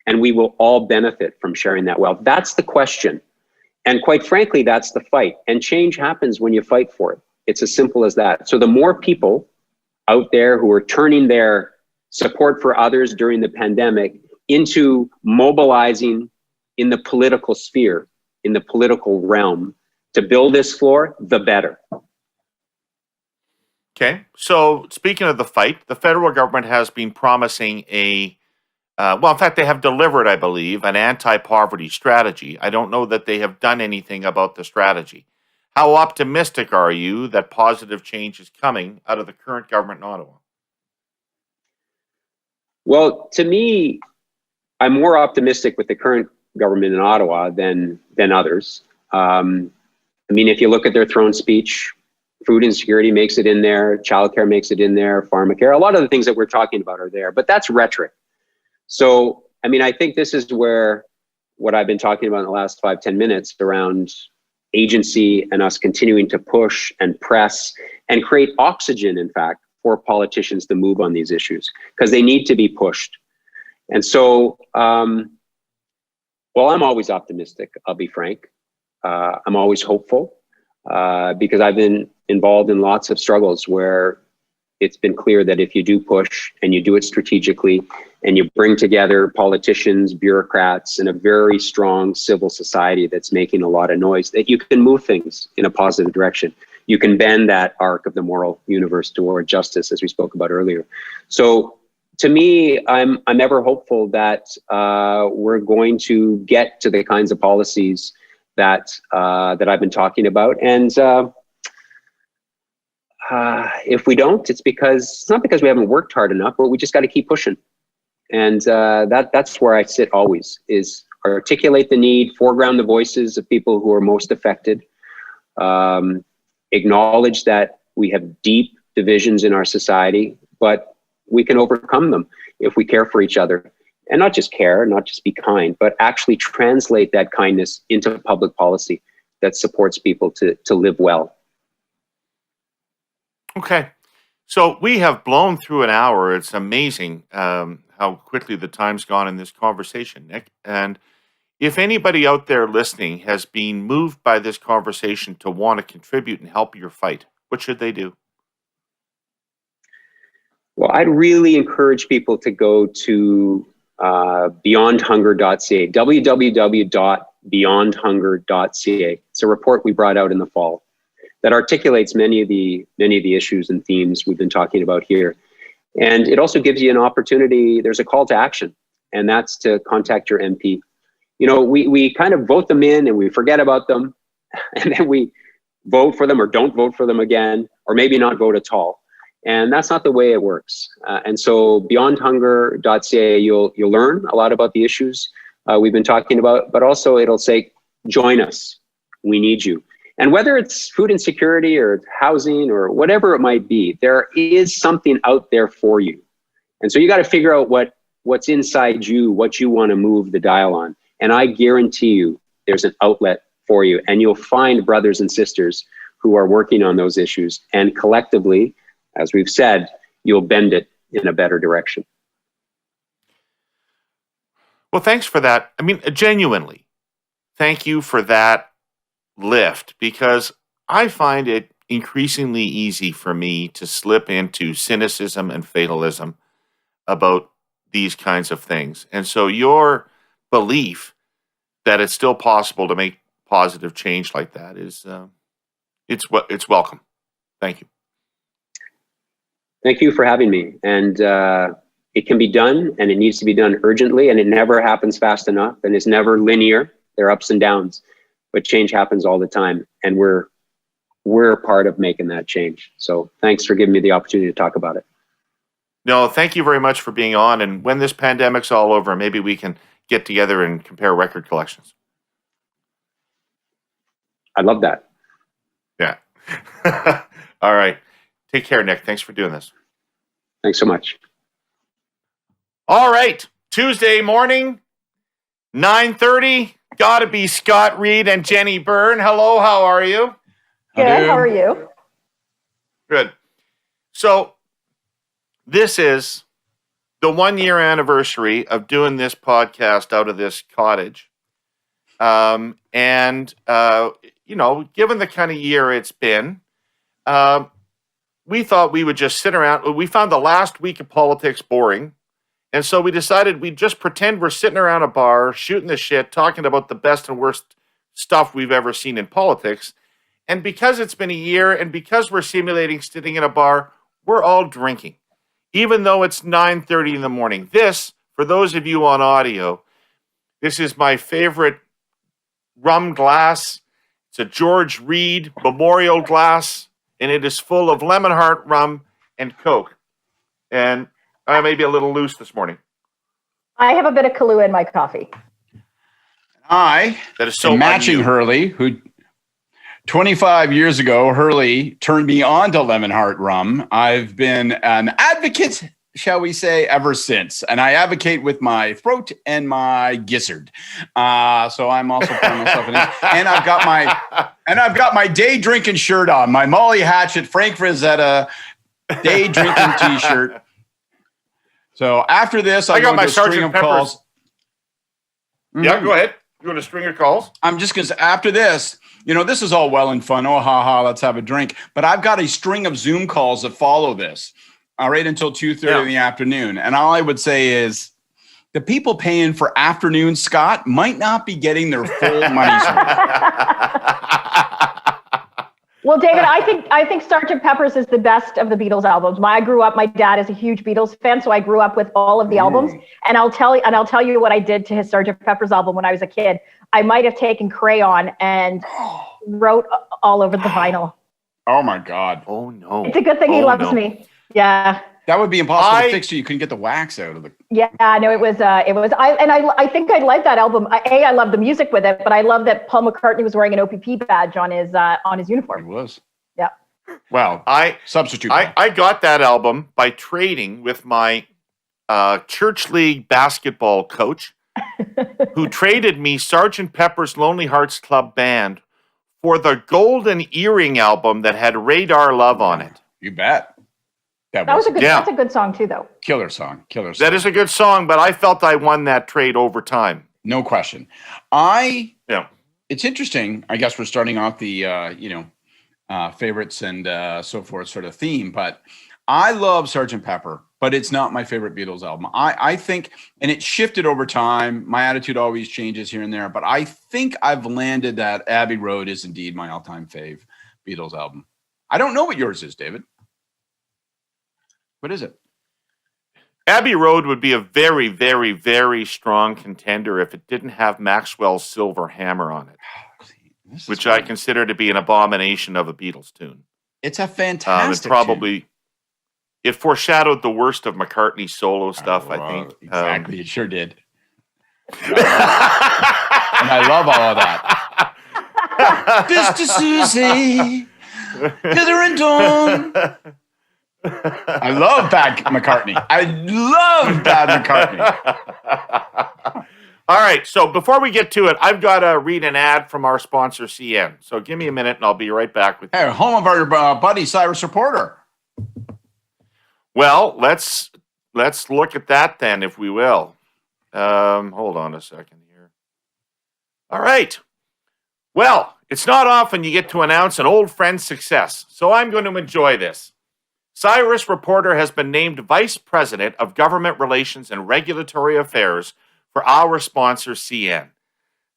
and we will all benefit from sharing that wealth? That's the question. And quite frankly, that's the fight. And change happens when you fight for it. It's as simple as that. So the more people out there who are turning their support for others during the pandemic into mobilizing in the political sphere, in the political realm, to build this floor, the better. Okay. So speaking of the fight, the federal government has been promising in fact, they have delivered, I believe, an anti-poverty strategy. I don't know that they have done anything about the strategy. How optimistic are you that positive change is coming out of the current government in Ottawa? Well, to me, I'm more optimistic with the current government in Ottawa than others. I mean, if you look at their throne speech, food insecurity makes it in there, childcare makes it in there, pharmacare, a lot of the things that we're talking about are there, but that's rhetoric. So, I mean, I think this is where what I've been talking about in the last 5-10 minutes around agency and us continuing to push and press and create oxygen, in fact, for politicians to move on these issues because they need to be pushed. And so, I'm always optimistic, I'll be frank. I'm always hopeful because I've been involved in lots of struggles where it's been clear that if you do push and you do it strategically and you bring together politicians, bureaucrats, and a very strong civil society that's making a lot of noise, that you can move things in a positive direction. You can bend that arc of the moral universe toward justice, as we spoke about earlier. So to me, I'm ever hopeful that we're going to get to the kinds of policies that I've been talking about. And if we don't, it's not because we haven't worked hard enough, but we just got to keep pushing. And that's where I sit always, is articulate the need, foreground the voices of people who are most affected, acknowledge that we have deep divisions in our society, but we can overcome them if we care for each other. And not just care, not just be kind, but actually translate that kindness into public policy that supports people to live well. Okay. So we have blown through an hour. It's amazing how quickly the time's gone in this conversation, Nick. And if anybody out there listening has been moved by this conversation to want to contribute and help your fight, what should they do? Well, I'd really encourage people to go to beyondhunger.ca, www.beyondhunger.ca. It's a report we brought out in the fall that articulates many of the issues and themes we've been talking about here. And it also gives you an opportunity, there's a call to action, and that's to contact your MP. You know, we kind of vote them in and we forget about them, and then we vote for them or don't vote for them again, or maybe not vote at all. And that's not the way it works. And so beyondhunger.ca, you'll learn a lot about the issues we've been talking about, but also it'll say, join us, we need you. And whether it's food insecurity or housing or whatever it might be, there is something out there for you. And so you got to figure out what's inside you, what you want to move the dial on. And I guarantee you there's an outlet for you. And you'll find brothers and sisters who are working on those issues. And collectively, as we've said, you'll bend it in a better direction. Well, thanks for that. I mean, genuinely, thank you for that lift, because I find it increasingly easy for me to slip into cynicism and fatalism about these kinds of things. And so your belief that it's still possible to make positive change like that is it's welcome. Thank you. Thank you for having me. And it can be done, and it needs to be done urgently, and it never happens fast enough, and it's never linear. There are ups and downs, but change happens all the time, and we're part of making that change. So thanks for giving me the opportunity to talk about it. No, thank you very much for being on. And when this pandemic's all over, maybe we can get together and compare record collections. I love that. Yeah. All right. Take care, Nick. Thanks for doing this. Thanks so much. All right. Tuesday morning, 9:30. Gotta be Scott Reid and Jenni Byrne. Hello, how are you? Good. How are you? Good. So this is the 1-year anniversary of doing this podcast out of this cottage. Given the kind of year it's been, we thought we would just sit around. We found the last week of politics boring. And so we decided we'd just pretend we're sitting around a bar, shooting the shit, talking about the best and worst stuff we've ever seen in politics. And because it's been a year and because we're simulating sitting in a bar, we're all drinking, even though it's 9:30 in the morning. This, for those of you on audio, this is my favorite rum glass. It's a George Reed Memorial glass, and it is full of Lemon Heart rum and Coke. And I may be a little loose this morning. I have a bit of Kahlua in my coffee. That is so matching Herle, who 25 years ago, Herle turned me on to Lemon Heart rum. I've been an advocate, shall we say, ever since. And I advocate with my throat and my gizzard. So I'm also putting myself in it. And I've got my day drinking shirt on, my Molly Hatchet, Frank Frazetta day drinking t-shirt. So after this, I got my Sergeant Pepper's calls. Mm-hmm. Yeah, go ahead. You want a string of calls? I'm just going to, after this, this is all well and fun. Oh, let's have a drink. But I've got a string of Zoom calls that follow this, all right, until 2:30 in the afternoon. And all I would say is the people paying for afternoon Scott might not be getting their full money's worth. Well, David, I think Sgt. Pepper's is the best of the Beatles albums. My dad is a huge Beatles fan, so I grew up with all of the albums. And I'll tell you what I did to his Sgt. Pepper's album when I was a kid. I might have taken crayon and wrote all over the vinyl. Oh my God! Oh no! It's a good thing he loves me. Yeah. That would be impossible to fix, so you couldn't get the wax out of the. Yeah, no, it was. I think I like that album. I love the music with it, but I love that Paul McCartney was wearing an OPP badge on his uniform. He was. Yeah. Well, substitute. I got that album by trading with my church league basketball coach, who traded me Sgt. Pepper's Lonely Hearts Club Band for the Golden Earring album that had Radar Love on it. You bet. That's a good song too, though. Killer song. That is a good song, but I felt I won that trade over time. No question. It's interesting. I guess we're starting off the favorites and so forth sort of theme, but I love Sgt. Pepper, but it's not my favorite Beatles album. I think, and it shifted over time. My attitude always changes here and there, but I think I've landed that Abbey Road is indeed my all-time fave Beatles album. I don't know what yours is, David. What is it? Abbey Road would be a very, very, very strong contender if it didn't have Maxwell's Silver Hammer on it, which I consider to be an abomination of a Beatles tune. It's a fantastic tune. It foreshadowed the worst of McCartney's solo stuff, I think. Exactly, it sure did. And I love all of that. This to Susie, Heather and Dawn. I love bad McCartney. All right, so before we get to it, I've got to read an ad from our sponsor, CN. So give me a minute, and I'll be right back with you. Hey, home of our buddy Cyrus Reporter. Well, let's look at that then, if we will. Hold on a second here. All right. Well, it's not often you get to announce an old friend's success, so I'm going to enjoy this. Cyrus Reporter has been named Vice President of Government Relations and Regulatory Affairs for our sponsor, CN.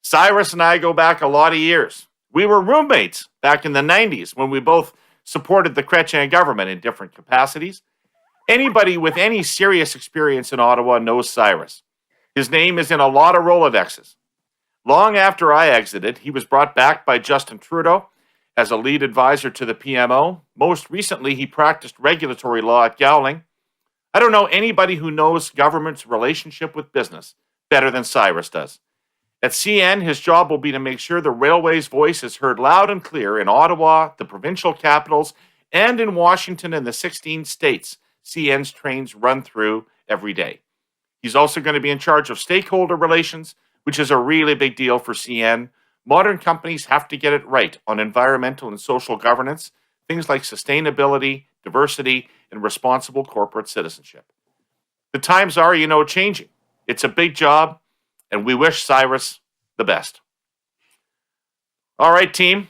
Cyrus and I go back a lot of years. We were roommates back in the 90s when we both supported the Chrétien government in different capacities. Anybody with any serious experience in Ottawa knows Cyrus. His name is in a lot of Rolodexes. Long after I exited, he was brought back by Justin Trudeau as a lead advisor to the PMO. Most recently, he practiced regulatory law at Gowling. I don't know anybody who knows government's relationship with business better than Cyrus does. At CN, his job will be to make sure the railway's voice is heard loud and clear in Ottawa, the provincial capitals, and in Washington and the 16 states CN's trains run through every day. He's also going to be in charge of stakeholder relations, which is a really big deal for CN. Modern companies have to get it right on environmental and social governance, things like sustainability, diversity, and responsible corporate citizenship. The times are, changing. It's a big job, and we wish Cyrus the best. All right, team.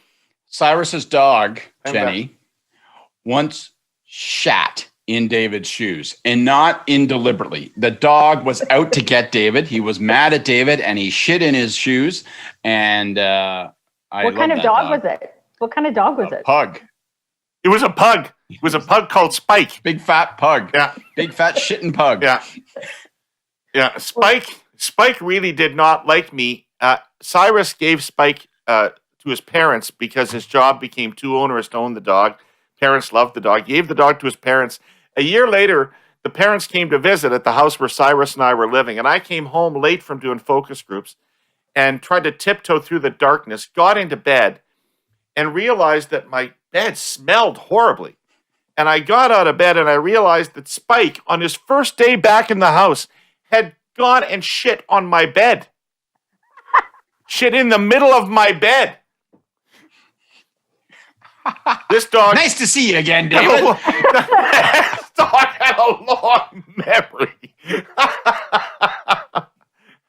Cyrus's dog, Jenny, once shat in David's shoes, and not indeliberately. The dog was out to get David. He was mad at David, and he shit in his shoes. And what kind of dog was it? What kind of dog was it? Pug. It was a pug. It was a pug called Spike. Big fat pug. Yeah. Big fat shitting pug. Yeah. Yeah. Spike really did not like me. Cyrus gave Spike to his parents because his job became too onerous to own the dog. Parents loved the dog. He gave the dog to his parents. A year later, the parents came to visit at the house where Cyrus and I were living, and I came home late from doing focus groups and tried to tiptoe through the darkness, got into bed, and realized that my bed smelled horribly. And I got out of bed and I realized that Spike, on his first day back in the house, had gone and shit on my bed. Shit in the middle of my bed. This dog... Nice to see you again, David. This dog had a long memory.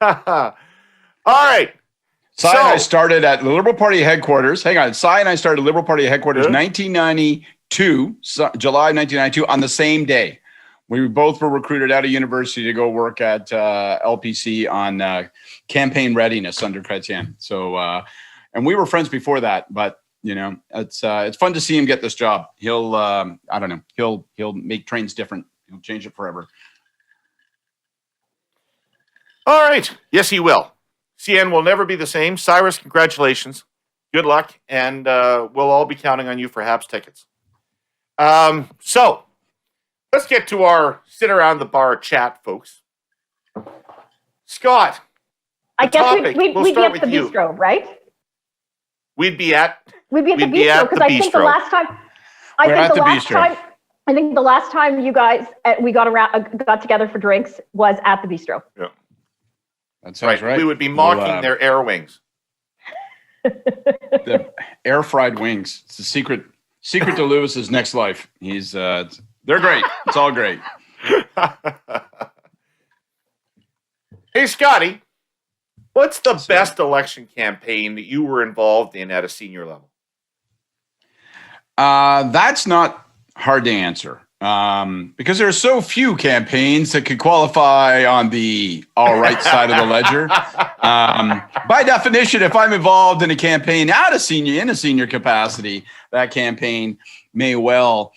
All right. Cy and I started at the Liberal Party headquarters. Hang on. Cy and I started Liberal Party headquarters 1992, July 1992, on the same day. We both were recruited out of university to go work at LPC on campaign readiness under Chrétien. So, and we were friends before that, but it's fun to see him get this job. He'll, I don't know, he'll make trains different. He'll change it forever. All right. Yes, he will. CN will never be the same. Cyrus, congratulations. Good luck. And we'll all be counting on you for Habs tickets. So let's get to our sit around the bar chat, folks. Scott. I guess we'd be at the bistro, right? We'd be at the bistro because I think the last time you guys we got together for drinks was at the bistro. Yeah. That sounds right. We would be mocking their air wings. The air fried wings. It's the secret to Lewis's next life. He's they're great. It's all great. Hey, Scotty, what's the best election campaign that you were involved in at a senior level? That's not hard to answer. Because there are so few campaigns that could qualify on the all right side of the ledger. By definition, if I'm involved in a campaign in a senior capacity, that campaign may well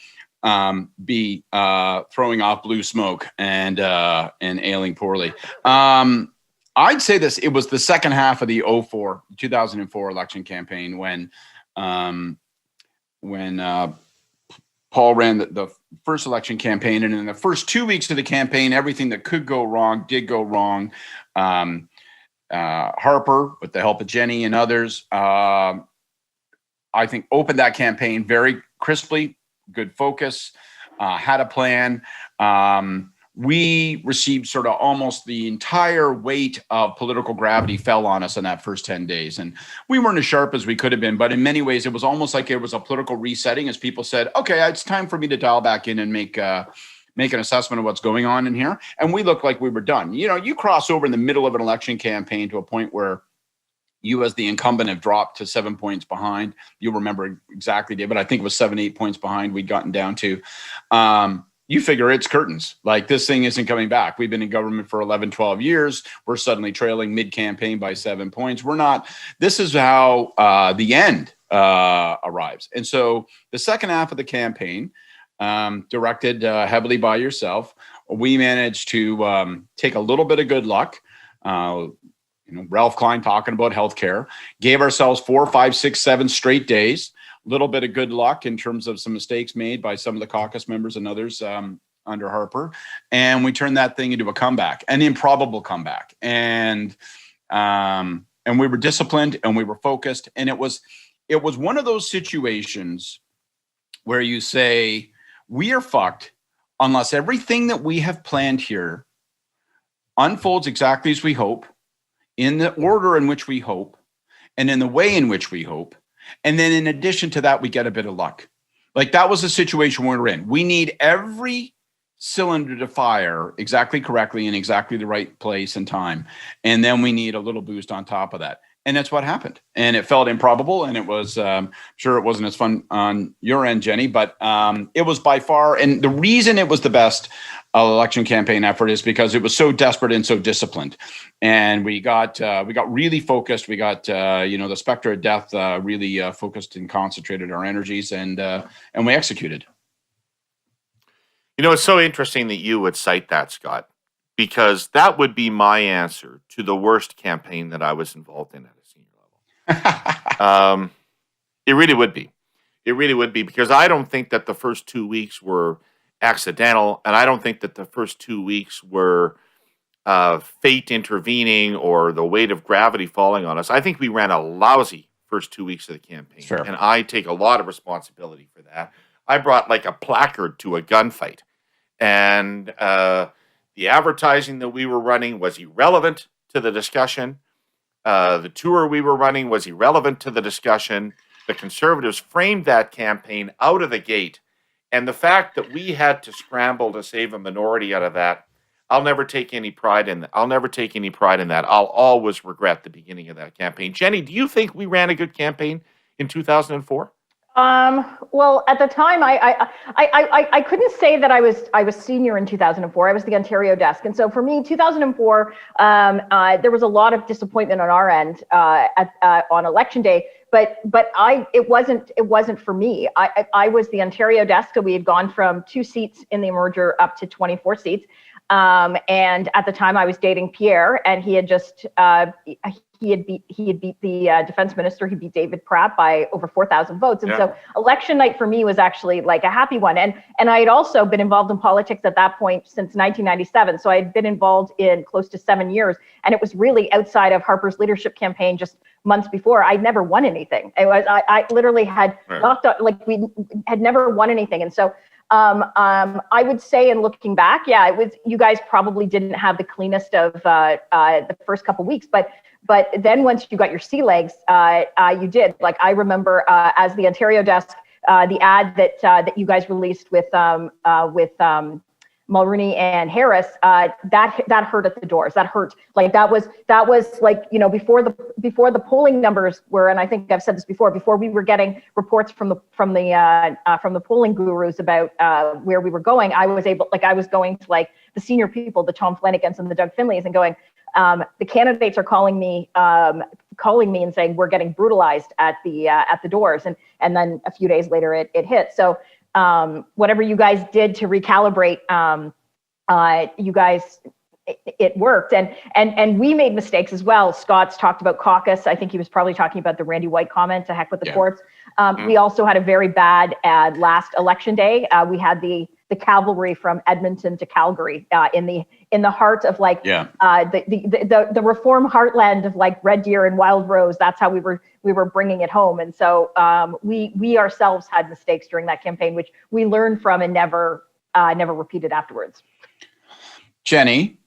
be throwing off blue smoke and ailing poorly. I'd say this: it was the second half of the 2004 election campaign when Paul ran the first election campaign, and in the first 2 weeks of the campaign, everything that could go wrong did go wrong. Harper, with the help of Jenni and others, I think opened that campaign very crisply, good focus, had a plan. We received sort of almost the entire weight of political gravity fell on us in that first 10 days. And we weren't as sharp as we could have been, but in many ways, it was almost like it was a political resetting as people said, okay, it's time for me to dial back in and make an assessment of what's going on in here. And we looked like we were done. You cross over in the middle of an election campaign to a point where you as the incumbent have dropped to 7 points behind. You'll remember exactly, David. I think it was 7-8 points behind we'd gotten down to. You figure it's curtains. Like, this thing isn't coming back. We've been in government for 11, 12 years. We're suddenly trailing mid-campaign by 7 points. We're not. This is how the end arrives. And so the second half of the campaign, directed heavily by yourself. We managed to take a little bit of good luck. Ralph Klein talking about healthcare, gave ourselves 4, 5, 6, 7 straight days. A little bit of good luck in terms of some mistakes made by some of the caucus members and others under Harper. And we turned that thing into a comeback, an improbable comeback. And we were disciplined and we were focused. And it was one of those situations where you say, we are fucked unless everything that we have planned here unfolds exactly as we hope, in the order in which we hope, and in the way in which we hope. And then in addition to that, we get a bit of luck. Like, that was the situation we were in. We need every cylinder to fire exactly correctly in exactly the right place and time. And then we need a little boost on top of that. And that's what happened. And it felt improbable. And it was, sure, it wasn't as fun on your end, Jenni, but it was by far. And the reason it was the best election campaign effort is because it was so desperate and so disciplined. And we got really focused. We got, the specter of death really focused and concentrated our energies, and we executed. It's so interesting that you would cite that, Scott, because that would be my answer to the worst campaign that I was involved in at a senior level. It really would be. It really would be, because I don't think that the first 2 weeks were accidental, and I don't think that the first 2 weeks were fate intervening or the weight of gravity falling on us. I think we ran a lousy first 2 weeks of the campaign, sure. And I take a lot of responsibility for that. I brought like a placard to a gunfight, and the advertising that we were running was irrelevant to the discussion. The tour we were running was irrelevant to the discussion. The Conservatives framed that campaign out of the gate. And the fact that we had to scramble to save a minority out of that, I'll never take any pride in that. I'll always regret the beginning of that campaign. Jenni, do you think we ran a good campaign in 2004? Well, at the time, I couldn't say that I was senior in 2004. I was the Ontario desk, and so for me, 2004, there was a lot of disappointment on our end on election day. But it wasn't for me. I was the Ontario desk, so we had gone from 2 seats in the merger up to 24 seats. And at the time, I was dating Pierre, and he had just he had beat the defense minister. He beat David Pratt by over 4,000 votes. And so election night for me was actually like a happy one. And I had also been involved in politics at that point since 1997. So I had been involved in close to 7 years. And it was really outside of Harper's leadership campaign just months before. I'd never won anything. I literally had knocked out, like, we had never won anything. And so I would say, in looking back, it was, you guys probably didn't have the cleanest of the first couple weeks, but then once you got your sea legs, you did. Like, I remember as the Ontario desk, the ad that you guys released with Mulroney and Harris, that hurt at the doors. That hurt. Like, that was like, before the polling numbers were, and I think I've said this before we were getting reports from the polling gurus about where we were going. I was going to, like, the senior people, the Tom Flanagans and the Doug Finleys, and going, the candidates are calling me and saying we're getting brutalized at the doors, and then a few days later it hit. So whatever you guys did to recalibrate, you guys, it worked, and we made mistakes as well. Scott's talked about caucus. I think he was probably talking about the Randy White comment, to heck with the courts. We also had a very bad last election day. We had the cavalry from Edmonton to Calgary in the heart of, like, the reform heartland of, like, Red Deer and Wild Rose. That's how we were bringing it home. And so we ourselves had mistakes during that campaign, which we learned from and never repeated afterwards. Jenni,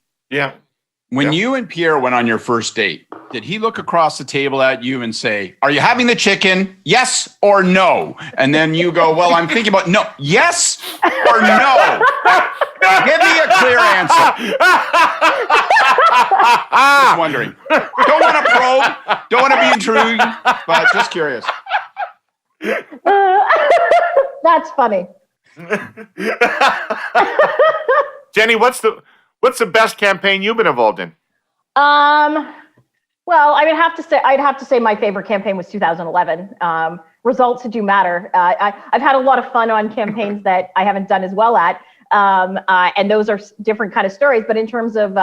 when you and Pierre went on your first date, did he look across the table at you and say, "Are you having the chicken? Yes or no?" And then you go, "Well, I'm thinking about no. Yes or no?" Give me a clear answer. Just wondering. Don't want to probe. Don't want to be intrigued, but just curious. That's funny. Jenni, what's the best campaign you've been involved in? Well, I'd have to say my favorite campaign was 2011. Results do matter. I've had a lot of fun on campaigns that I haven't done as well at, and those are different kind of stories. But in terms of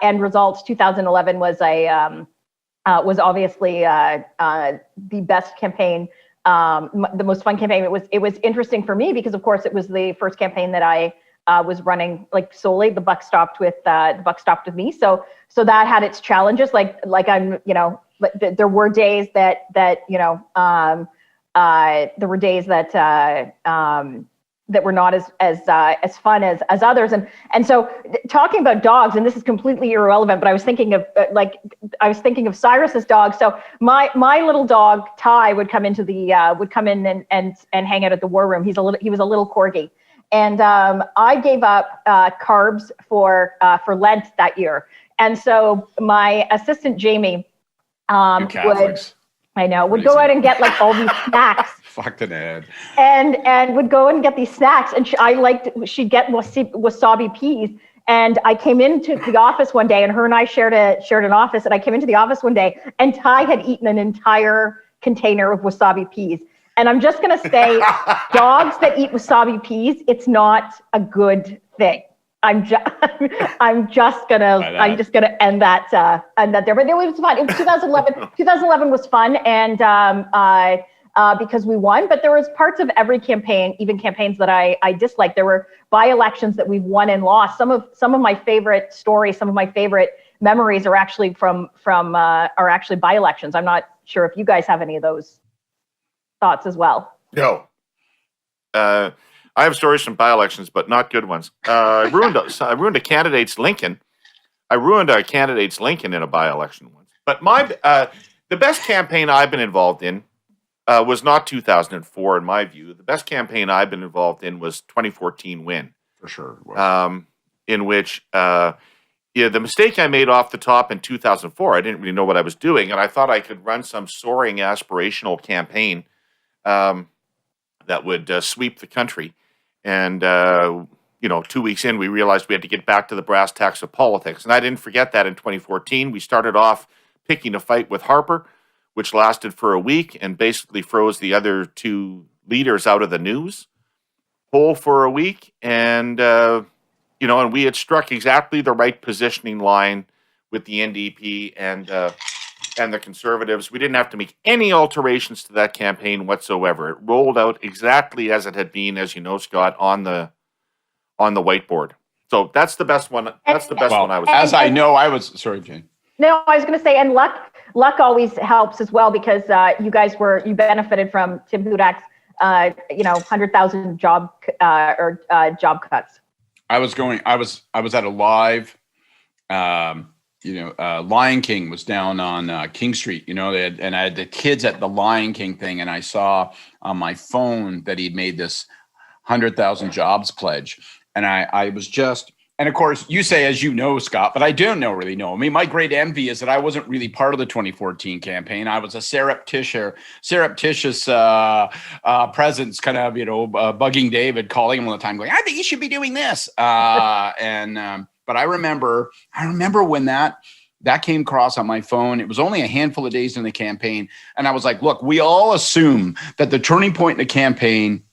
end results, 2011 was obviously the best campaign, the most fun campaign. It was interesting for me because, of course, it was the first campaign that I was running like solely. The buck stopped with me. So that had its challenges. Like I'm, but there were days that there were days that were not as fun as others. And so talking about dogs, and this is completely irrelevant, but I was thinking of Cyrus's dog. So my little dog Ty would come in and hang out at the war room. He was a little corgi. And I gave up carbs for Lent that year. And so my assistant Jamie would go out and get like all these snacks. Fucking Ed. And would go and get these snacks. And she'd get wasabi peas. And I came into the office one day, and her and I shared an office. And I came into the office one day, and Ty had eaten an entire container of wasabi peas. And I'm just going to say, dogs that eat wasabi peas, it's not a good thing. I'm just gonna end that there. But it was fun. It was 2011. 2011 was fun, and because we won. But there was parts of every campaign, even campaigns that I disliked. There were by-elections that we've won and lost. Some of my favorite stories, some of my favorite memories are actually from by-elections. I'm not sure if you guys have any of those thoughts as well. No. I have stories from by-elections, but not good ones. I ruined a candidate's Lincoln. I ruined a candidate's Lincoln in a by-election once. But the best campaign I've been involved in was not 2004, in my view. The best campaign I've been involved in was 2014 Win. For sure. In which the mistake I made off the top in 2004, I didn't really know what I was doing, and I thought I could run some soaring aspirational campaign that would sweep the country. And, 2 weeks in, we realized we had to get back to the brass tacks of politics. And I didn't forget that in 2014. We started off picking a fight with Harper, which lasted for a week and basically froze the other two leaders out of the news hole for a week. And, and we had struck exactly the right positioning line with the NDP and the Conservatives. We didn't have to make any alterations to that campaign whatsoever. It rolled out exactly as it had been, as you know, Scott, on the whiteboard. So that's the best one. That's the best one I was. As I know, I was. Sorry, Jane. No, I was going to say, and luck always helps as well, because you benefited from Tim Hudak's 100,000 job cuts. I was at a live. Lion King was down on King Street, and I had the kids at the Lion King thing, and I saw on my phone that he'd made this 100,000 jobs pledge. And I was just, and of course you say, as you know, Scott, but I don't really know. I mean, my great envy is that I wasn't really part of the 2014 campaign. I was a surreptitious presence, kind of, bugging David, calling him all the time, going, I think you should be doing this. But I remember when that came across on my phone. It was only a handful of days in the campaign. And I was like, look, we all assume that the turning point in the campaign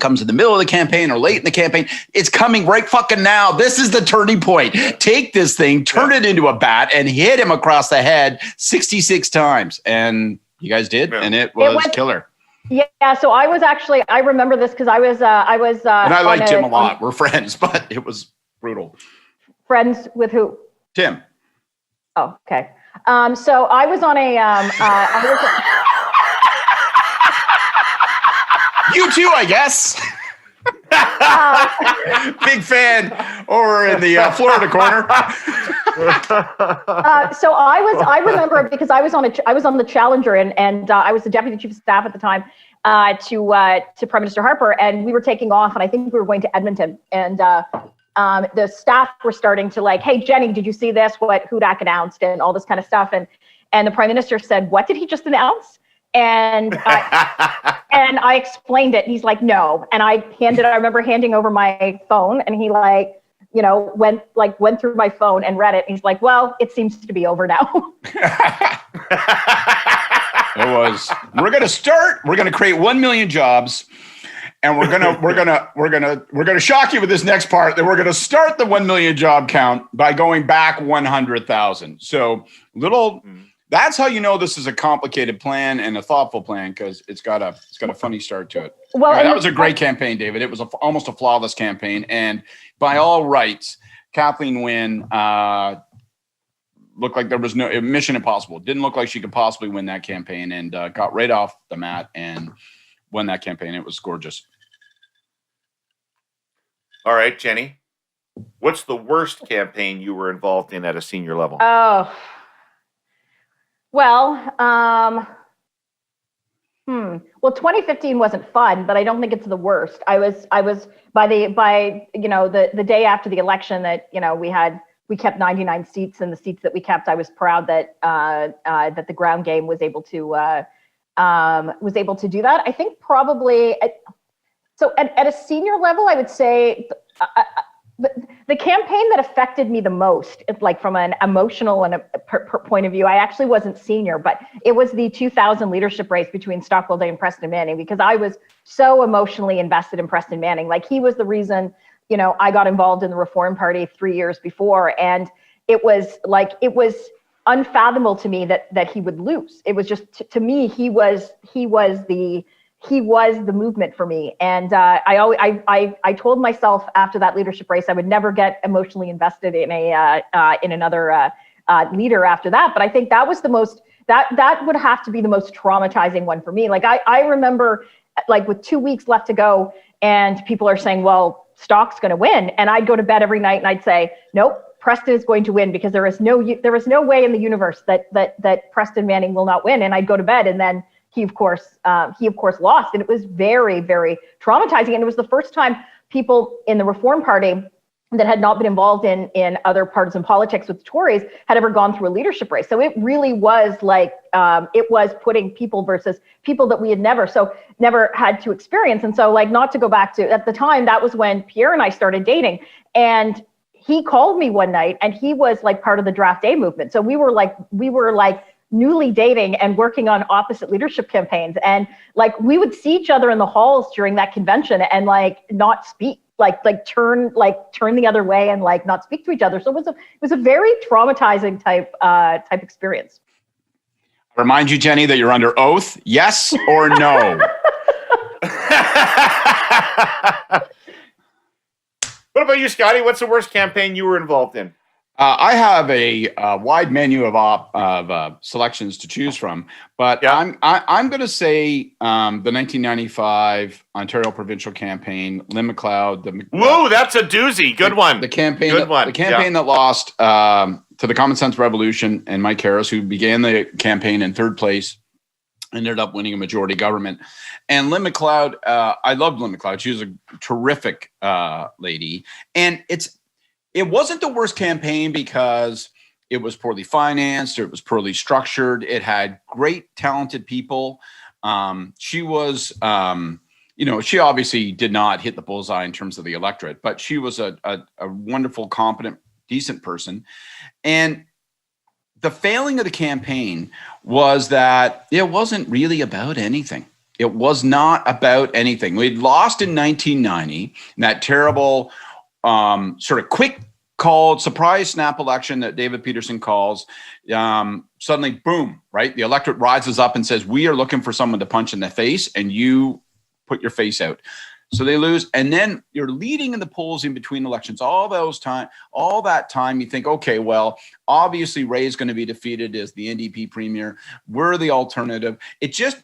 comes in the middle of the campaign or late in the campaign. It's coming right fucking now. This is the turning point. Take this thing, turn it into a bat, and hit him across the head 66 times. And you guys did, and it was killer. Yeah, so I remember this because I was and I like Tim a lot. We're friends, but it was brutal. Friends with who? Tim. Oh, okay. So I was on a You too, I guess. Big fan over in the Florida corner. So I remember because I was on the Challenger and I was the deputy chief of staff at the time to Prime Minister Harper, and we were taking off, and I think we were going to Edmonton, and the staff were starting to like, hey, Jenni, did you see this? What Hudak announced and all this kind of stuff, and the Prime Minister said, what did he just announce? And I explained it. And he's like, no. And I remember handing over my phone, and he like went through my phone and read it. And he's like, well, it seems to be over now. It was, we're going to create 1 million jobs. And we're gonna shock you with this next part, that we're gonna start the 1 million job count by going back 100,000. So that's how you know this is a complicated plan and a thoughtful plan, because it's got a funny start to it. Well, that was a great campaign, David. It was almost a flawless campaign, and by all rights, Kathleen Wynne looked like there was no mission impossible. Didn't look like she could possibly win that campaign, and got right off the mat and won that campaign. It was gorgeous. All right, Jenni, what's the worst campaign you were involved in at a senior level? Oh, well, 2015 wasn't fun, but I don't think it's the worst. I was by the day after the election that, we kept 99 seats, and the seats that we kept, I was proud that that the ground game was able to do that. I think probably at a senior level, I would say the campaign that affected me the most, like from an emotional and a point of view, I actually wasn't senior, but it was the 2000 leadership race between Stockwell Day and Preston Manning, because I was so emotionally invested in Preston Manning. Like, he was the reason, I got involved in the Reform Party 3 years before, and it was unfathomable to me that he would lose. It was just, to me, he was the movement for me. And I told myself after that leadership race, I would never get emotionally invested in another leader after that. But I think that was that would have to be the most traumatizing one for me. Like, I remember, like, with 2 weeks left to go, and people are saying, well, Stock's going to win. And I'd go to bed every night and I'd say, nope, Preston is going to win, because there is no way in the universe that Preston Manning will not win. And I'd go to bed, and then he of course lost. And it was very, very traumatizing. And it was the first time people in the Reform Party that had not been involved in other partisan politics with the Tories had ever gone through a leadership race. So it really was like, it was putting people versus people that we had never had to experience. And so, like, not to go back to, at the time, that was when Pierre and I started dating, and he called me one night, and he was like part of the Draft Day movement. So we were like newly dating and working on opposite leadership campaigns. And like, we would see each other in the halls during that convention and like not speak, like turn the other way and like not speak to each other. So it was a very traumatizing type experience. I remind you, Jenni, that you're under oath. Yes or no? What about you, Scotty? What's the worst campaign you were involved in? I have a wide menu of selections to choose from, but yeah. I'm going to say the 1995 Ontario provincial campaign, Lynn McLeod. Whoa, that's a doozy. Good one. The campaign that lost to the Common Sense Revolution and Mike Harris, who began the campaign in third place, ended up winning a majority government. And Lynn McLeod, I loved Lynn McLeod. She was a terrific lady, and it wasn't the worst campaign because it was poorly financed, or it was poorly structured. It had great, talented people. She was, she obviously did not hit the bullseye in terms of the electorate, but she was a wonderful, competent, decent person. And the failing of the campaign was that it wasn't really about anything. It was not about anything. We'd lost in 1990 in that terrible sort of quick called surprise snap election that David Peterson calls. Suddenly, boom, right? The electorate rises up and says, we are looking for someone to punch in the face, and you put your face out. So they lose. And then you're leading in the polls in between elections. All that time, you think, okay, well, obviously Ray is going to be defeated as the NDP premier. We're the alternative.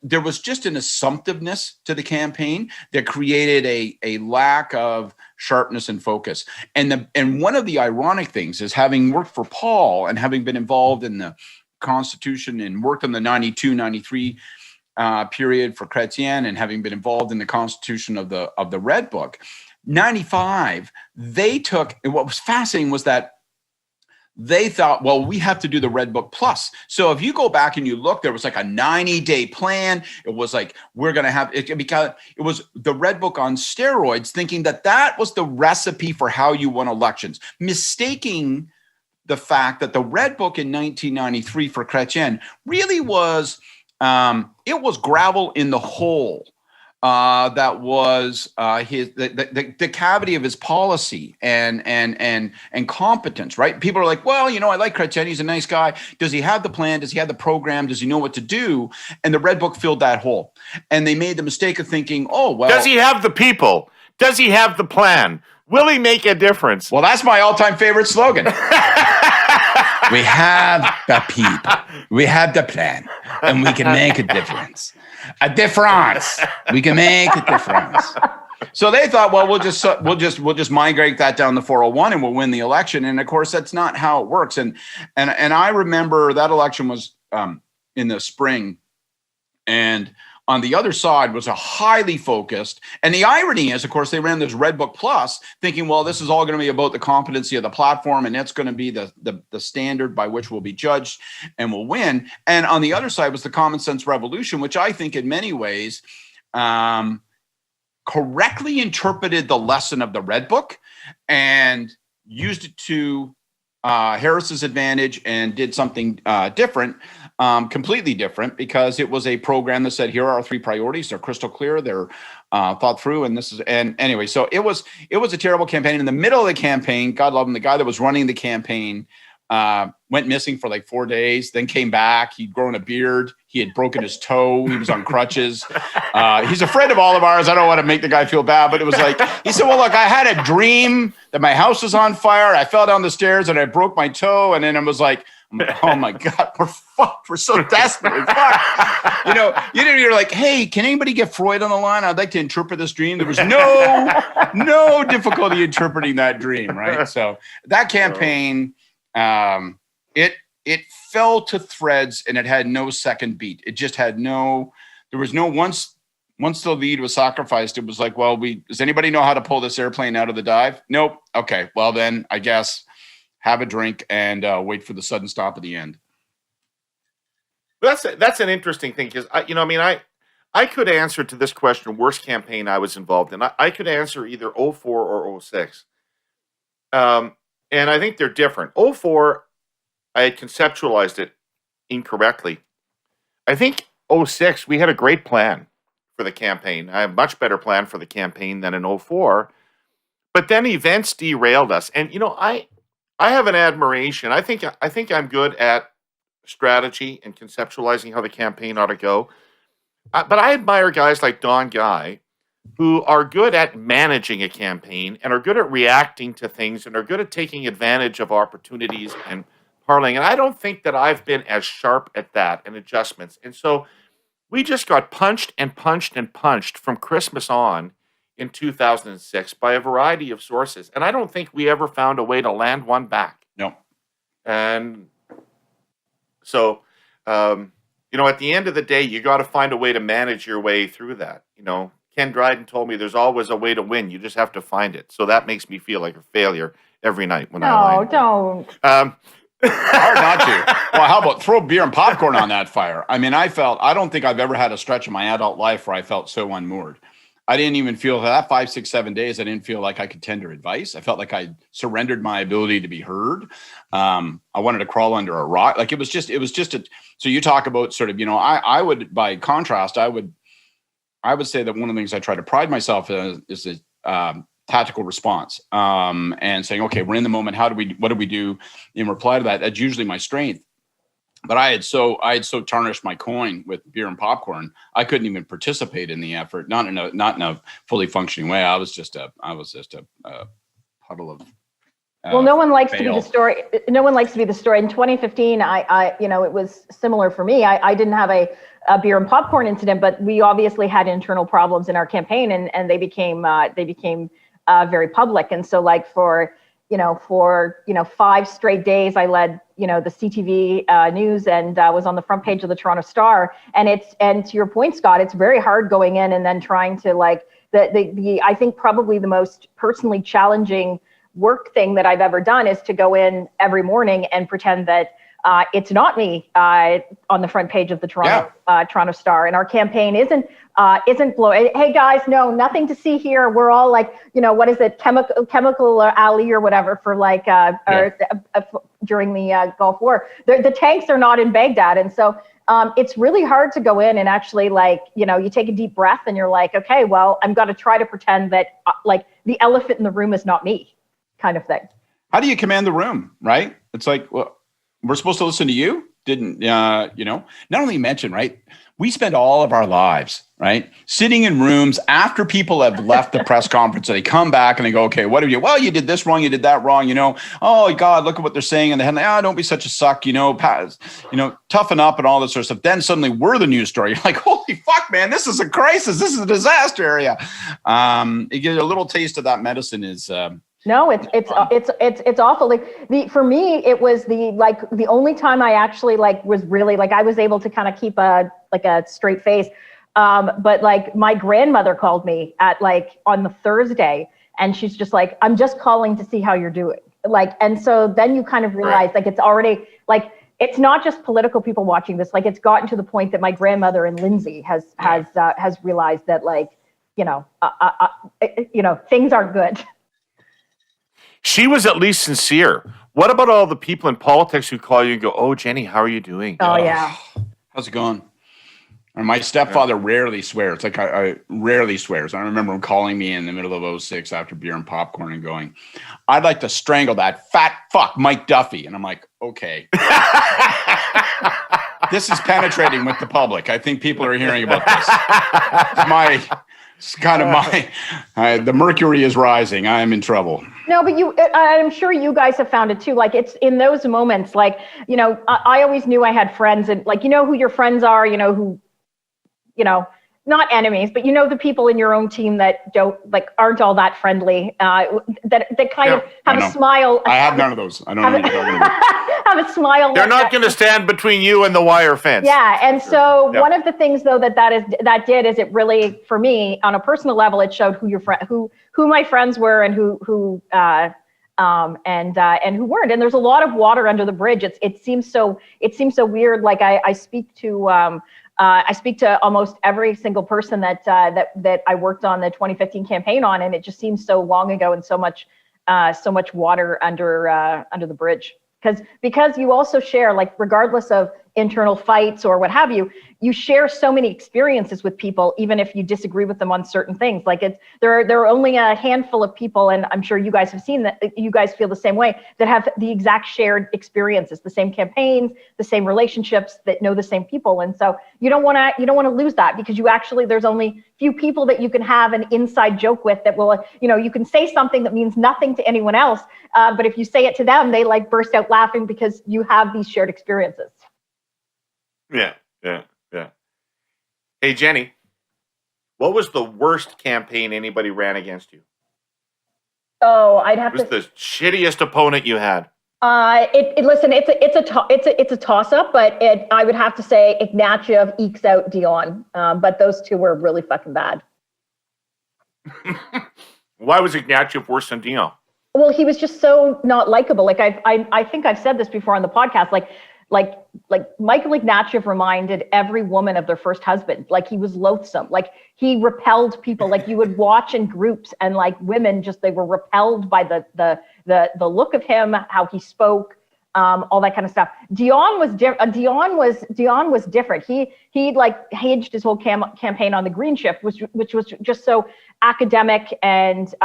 There was just an assumptiveness to the campaign that created a lack of sharpness and focus. And one of the ironic things is, having worked for Paul and having been involved in the Constitution and worked in the 92, 93 period for Chrétien, and having been involved in the Constitution of the Red Book, 95, they took, and what was fascinating was that they thought, well, we have to do the Red Book Plus. So if you go back and you look, there was like a 90-day plan. It was like, we're going to have it, because it was the Red Book on steroids, thinking that that was the recipe for how you won elections, mistaking the fact that the Red Book in 1993 for Chrétien really was, it was gravel in the hole. That was the cavity of his policy and competence, right? People are like, well, I like Chrétien. He's a nice guy. Does he have the plan? Does he have the program? Does he know what to do? And the Red Book filled that hole. And they made the mistake of thinking, oh, well. Does he have the people? Does he have the plan? Will he make a difference? Well, that's my all-time favorite slogan. We have the people. We have the plan. And we can make a difference. A difference. We can make a difference. So they thought, well, we'll just migrate that down the 401 and we'll win the election. And of course, that's not how it works. And I remember that election was in the spring, and on the other side was a highly focused. And the irony is, of course, they ran this Red Book Plus, thinking, well, this is all going to be about the competency of the platform, and it's going to be the standard by which we'll be judged and we'll win. And on the other side was the Common Sense Revolution, which I think in many ways correctly interpreted the lesson of the Red Book and used it to Harris's advantage and did something different. Completely different, because it was a program that said, here are our 3 priorities. They're crystal clear. They're thought through. And anyway, so it was a terrible campaign. In the middle of the campaign, God love him, the guy that was running the campaign went missing for like 4 days, then came back. He'd grown a beard. He had broken his toe. He was on crutches. He's a friend of all of ours. I don't want to make the guy feel bad, but it was like, he said, well, look, I had a dream that my house was on fire. I fell down the stairs and I broke my toe. And then I was like, oh my God, we're fucked. We're so desperately fucked. You're like, hey, can anybody get Freud on the line? I'd like to interpret this dream. There was no difficulty interpreting that dream, right? So that campaign, it fell to threads, and it had no second beat. It just had there was no, once the lead was sacrificed, it was like, well, does anybody know how to pull this airplane out of the dive? Nope. Okay. Well, then I guess have a drink and wait for the sudden stop at the end. That's an interesting thing, because I could answer to this question, worst campaign I was involved in. I could answer either 04 or 06. And I think they're different. 04, I had conceptualized it incorrectly. I think 06, we had a great plan for the campaign. I have a much better plan for the campaign than in 04. But then events derailed us. And, I have an admiration. I think I'm good at strategy and conceptualizing how the campaign ought to go. But I admire guys like Don Guy, who are good at managing a campaign and are good at reacting to things and are good at taking advantage of opportunities and parlaying. And I don't think that I've been as sharp at that and adjustments. And so we just got punched and punched and punched from Christmas on in 2006 by a variety of sources. And I don't think we ever found a way to land one back. No. And so, at the end of the day, you got to find a way to manage your way through that. Ken Dryden told me there's always a way to win. You just have to find it. So that makes me feel like a failure every night when I land. No, don't. Hard not to. Well, how about throw beer and popcorn on that fire? I mean, I don't think I've ever had a stretch in my adult life where I felt so unmoored. I didn't even feel that 5, 6, 7 days. I didn't feel like I could tender advice. I felt like I surrendered my ability to be heard. I wanted to crawl under a rock. Like it was just so you talk about sort of, I would, by contrast, I would say that one of the things I try to pride myself in is the tactical response, and saying, okay, we're in the moment. What do we do in reply to that? That's usually my strength. But I had so tarnished my coin with beer and popcorn, I couldn't even participate in the effort. Not in a fully functioning way. I was just a puddle of. Well, no one likes to be the story. No one likes to be the story. In 2015, I it was similar for me. I didn't have a beer and popcorn incident, but we obviously had internal problems in our campaign, and they became very public. And so, like for 5 straight days, I led the CTV news and was on the front page of the Toronto Star. And to your point, Scott, it's very hard going in and then trying to I think probably the most personally challenging work thing that I've ever done is to go in every morning and pretend that it's not me on the front page of the Toronto Star, and our campaign isn't blowing. Hey guys, no, nothing to see here. We're all like, what is it, chemical alley or whatever for like during the Gulf War. The tanks are not in Baghdad, and so it's really hard to go in and actually you take a deep breath and you're like, okay, well, I'm going to try to pretend that like the elephant in the room is not me, kind of thing. How do you command the room, right? It's like, well, we're supposed to listen to you? Not only mention, right? We spend all of our lives, right, sitting in rooms after people have left the press conference, and they come back and they go, okay, what have you? Well, you did this wrong, you did that wrong, Oh God, look at what they're saying, and then don't be such a suck, toughen up and all this sort of stuff. Then suddenly we're the news story. You're like, holy fuck, man, this is a crisis. This is a disaster area. You get a little taste of that medicine is. No, it's awful. Like for me, it was the only time I actually was really I was able to kind of keep a straight face. But my grandmother called me at on the Thursday, and she's just like, I'm just calling to see how you're doing. And so then you kind of realize it's already it's not just political people watching this. It's gotten to the point that my grandmother in Lindsay has realized that things aren't good. She was at least sincere. What about all the people in politics who call you and go, oh, Jenni, how are you doing? Oh, yeah. How's it going? And my stepfather rarely swears. I rarely swears. I remember him calling me in the middle of 2006 after beer and popcorn and going, I'd like to strangle that fat fuck, Mike Duffy. And I'm like, okay. This is penetrating with the public. I think people are hearing about this. It's kind of the mercury is rising. I am in trouble. No, but I'm sure you guys have found it too. It's in those moments, I always knew I had friends, and who your friends are, who, not enemies, but the people in your own team that aren't all that friendly, that kind of have a smile. I have none of those. I don't know what you're talking about. Have a smile. They're not going to stand between you and the wire fence. Yeah, and so one of the things though that did is it really, for me, on a personal level, it showed who my friends were and who weren't. And there's a lot of water under the bridge. It seems so weird. I speak to almost every single person that I worked on the 2015 campaign on, and it just seems so long ago and so much water under the bridge. Because you also share, regardless of internal fights or what have you, you share so many experiences with people, even if you disagree with them on certain things. There are only a handful of people, and I'm sure you guys have seen that, you guys feel the same way, that have the exact shared experiences, the same campaigns, the same relationships, that know the same people. And so you don't want to lose that, because there's only few people that you can have an inside joke with that will, you can say something that means nothing to anyone else, but if you say it to them, they burst out laughing because you have these shared experiences. Yeah. Hey, Jenni, what was the worst campaign anybody ran against you? Oh, I'd have to. What was the shittiest opponent you had? Listen, it's a toss up, but I would have to say Ignatieff ekes out Dion, but those two were really fucking bad. Why was Ignatieff worse than Dion? Well, he was just so not likable. I think I've said this before on the podcast. Michael Ignatieff reminded every woman of their first husband. He was loathsome. He repelled people. You would watch in groups, and women they were repelled by the look of him, how he spoke, all that kind of stuff. Dion was different. He hinged his whole campaign on the green shift, which was just so academic and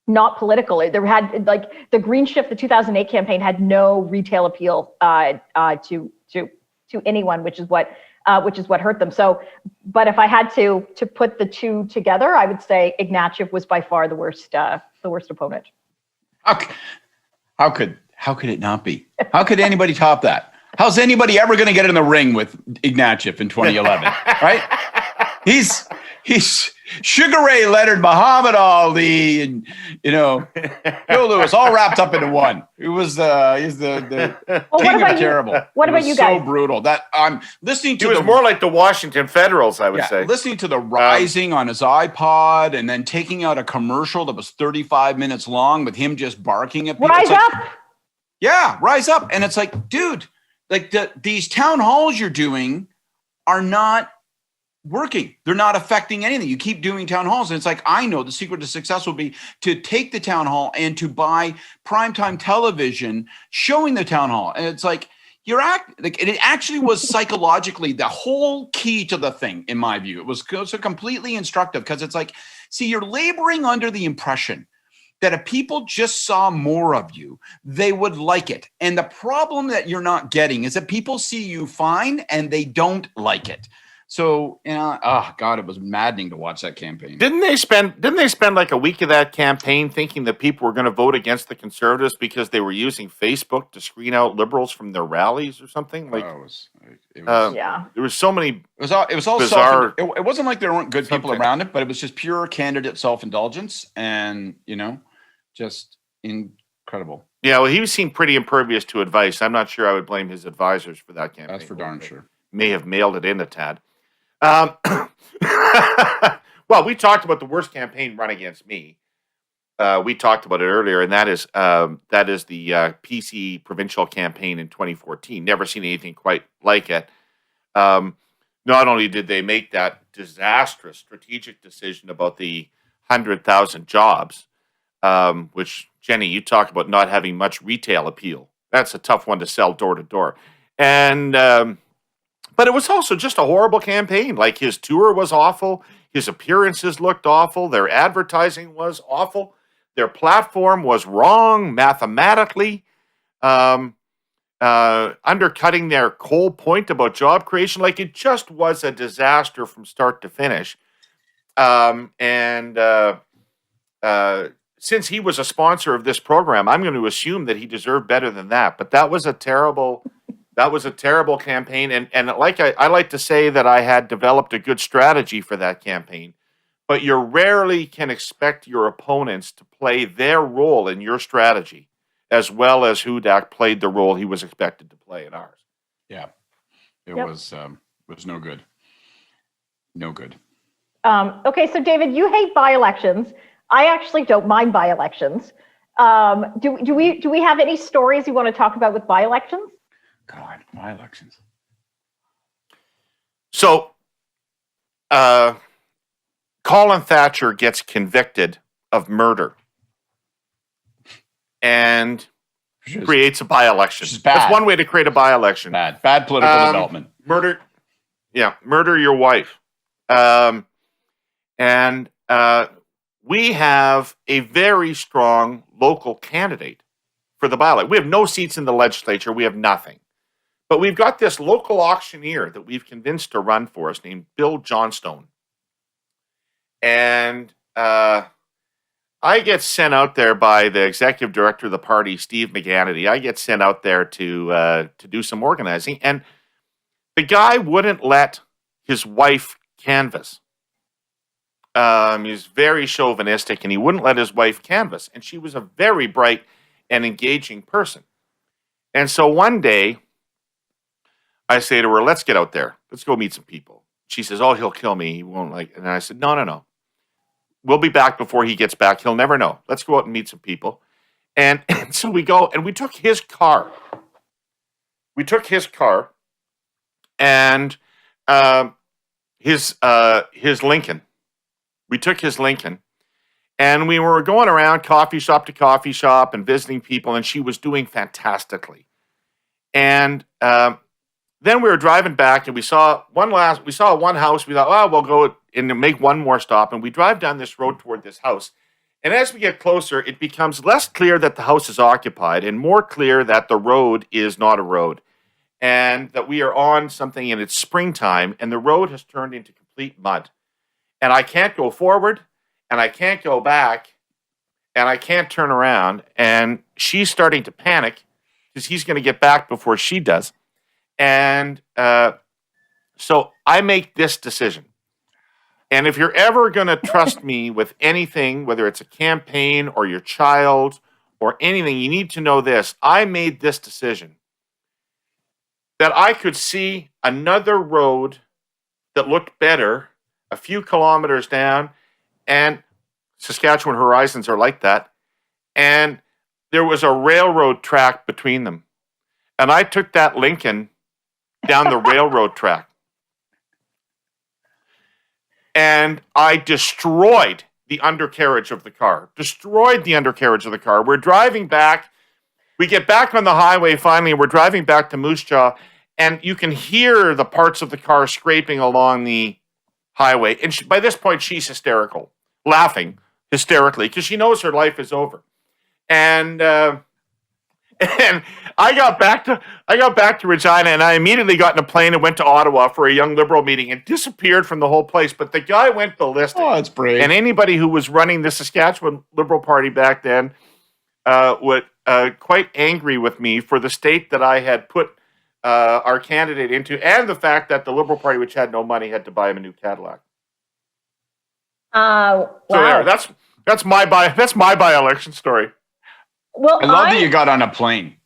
not political. There had the green shift, the 2008 campaign had no retail appeal to anyone, which is what hurt them. So, but if I had to put the two together, I would say Ignatieff was by far the worst opponent. How could it not be? How could anybody top that? How's anybody ever going to get in the ring with Ignatieff in 2011? Right? He's Sugar Ray Leonard, Muhammad Ali, and Joe Louis, all wrapped up into one. It was he's the king of terrible. What about you guys? So brutal that I'm listening to. It was more like the Washington Federals, I would say. Listening to the Rising on his iPod, and then taking out a commercial that was 35 minutes long with him just barking at people. Rise up. Yeah, rise up, and it's like, dude, like these town halls you're doing are not working. They're not affecting anything. You keep doing town halls. And it's like, I know the secret to success will be to take the town hall and to buy primetime television showing the town hall. And it's like, it actually was psychologically the whole key to the thing, in my view. It was so completely instructive because it's like, see, you're laboring under the impression that if people just saw more of you, they would like it. And the problem that you're not getting is that people see you fine and they don't like it. So, oh God, it was maddening to watch that campaign. Didn't they spend like a week of that campaign thinking that people were going to vote against the Conservatives because they were using Facebook to screen out Liberals from their rallies or something? Like, there was so many. It was all bizarre. It wasn't like there weren't good people around it, but it was just pure candidate self-indulgence, and just incredible. Yeah, well, he seemed pretty impervious to advice. I'm not sure I would blame his advisors for that campaign. That's for darn sure. May have mailed it in a tad. Well, we talked about the worst campaign run against me. We talked about it earlier, and that is the PC provincial campaign in 2014. Never seen anything quite like it. Not only did they make that disastrous strategic decision about the 100,000 jobs, which, Jenny, you talk about not having much retail appeal. That's a tough one to sell door to door. And but it was also just a horrible campaign. Like, his tour was awful. His appearances looked awful. Their advertising was awful. Their platform was wrong mathematically, undercutting their whole point about job creation. Like, it just was a disaster from start to finish. Since he was a sponsor of this program, I'm going to assume that he deserved better than that. But that was a terrible campaign. And like I like to say that I had developed a good strategy for that campaign. But you rarely can expect your opponents to play their role in your strategy as well as Hudak played the role he was expected to play in ours. Yeah, it was no good. No good. Okay, so David, you hate by-elections. I actually don't mind by-elections. Do we have any stories you want to talk about with by-elections? God, by-elections. So, Colin Thatcher gets convicted of murder and creates a by-election. That's one way to create a by-election. Bad political development. Murder your wife. We have a very strong local candidate for the by-election. We have no seats in the legislature. We have nothing. But we've got this local auctioneer that we've convinced to run for us named Bill Johnstone. And I get sent out there by the executive director of the party, Steve McGannity. I get sent out there to do some organizing. And the guy wouldn't let his wife canvass. He's very chauvinistic, and he wouldn't let his wife canvass. And she was a very bright and engaging person. And so one day, I say to her, let's get out there. Let's go meet some people. She says, oh, he'll kill me. He won't like it. And I said, no. We'll be back before he gets back. He'll never know. Let's go out and meet some people. And so we go, and we took his car. And his Lincoln. We took his Lincoln. And we were going around coffee shop to coffee shop and visiting people, and she was doing fantastically. And then we were driving back, and we saw one house. We thought, oh, we'll go and make one more stop. And we drive down this road toward this house. And as we get closer, it becomes less clear that the house is occupied and more clear that the road is not a road. And that we are on something, and it's springtime, and the road has turned into complete mud. And I can't go forward, and I can't go back, and I can't turn around. And she's starting to panic because he's going to get back before she does. And so I make this decision. And if you're ever going to trust me with anything, whether it's a campaign or your child or anything, you need to know this. I made this decision that I could see another road that looked better a few kilometers down, and Saskatchewan horizons are like that. And there was a railroad track between them. And I took that Lincoln down the railroad track. And I destroyed the undercarriage of the car. We're driving back. We get back on the highway finally, and we're driving back to Moose Jaw, and you can hear the parts of the car scraping along the highway. And by this point, she's hysterical, laughing hysterically because she knows her life is over. And I got back to Regina, and I immediately got in a plane and went to Ottawa for a Young Liberal meeting and disappeared from the whole place. But the guy went ballistic. Oh, that's brave. And anybody who was running the Saskatchewan Liberal Party back then was quite angry with me for the state that I had put our candidate into, and the fact that the Liberal Party, which had no money, had to buy him a new Cadillac. Wow. So there, that's my by-election story. Well, I love that you got on a plane.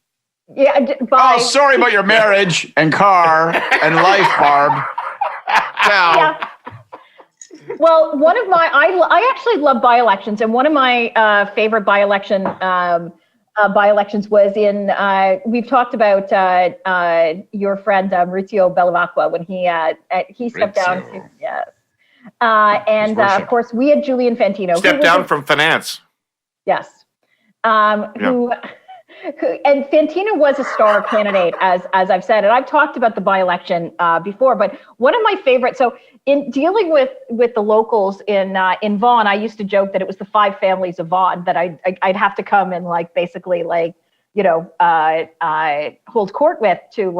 Yeah. Oh, sorry about your marriage and car and life, Barb. Now. Yeah. Well, one of my, I actually love by-elections, and one of my favorite by-elections was in, we've talked about your friend Maurizio Bellavacqua when he stepped down. Yes. And of course, we had Julian Fantino. Stepped down from finance. Yes. Who and Fantino was a star candidate, as I've said, and I've talked about the by-election before. But one of my favorites. So in dealing with the locals in Vaughan, I used to joke that it was the 5 families of Vaughan that I'd have to come and basically hold court with to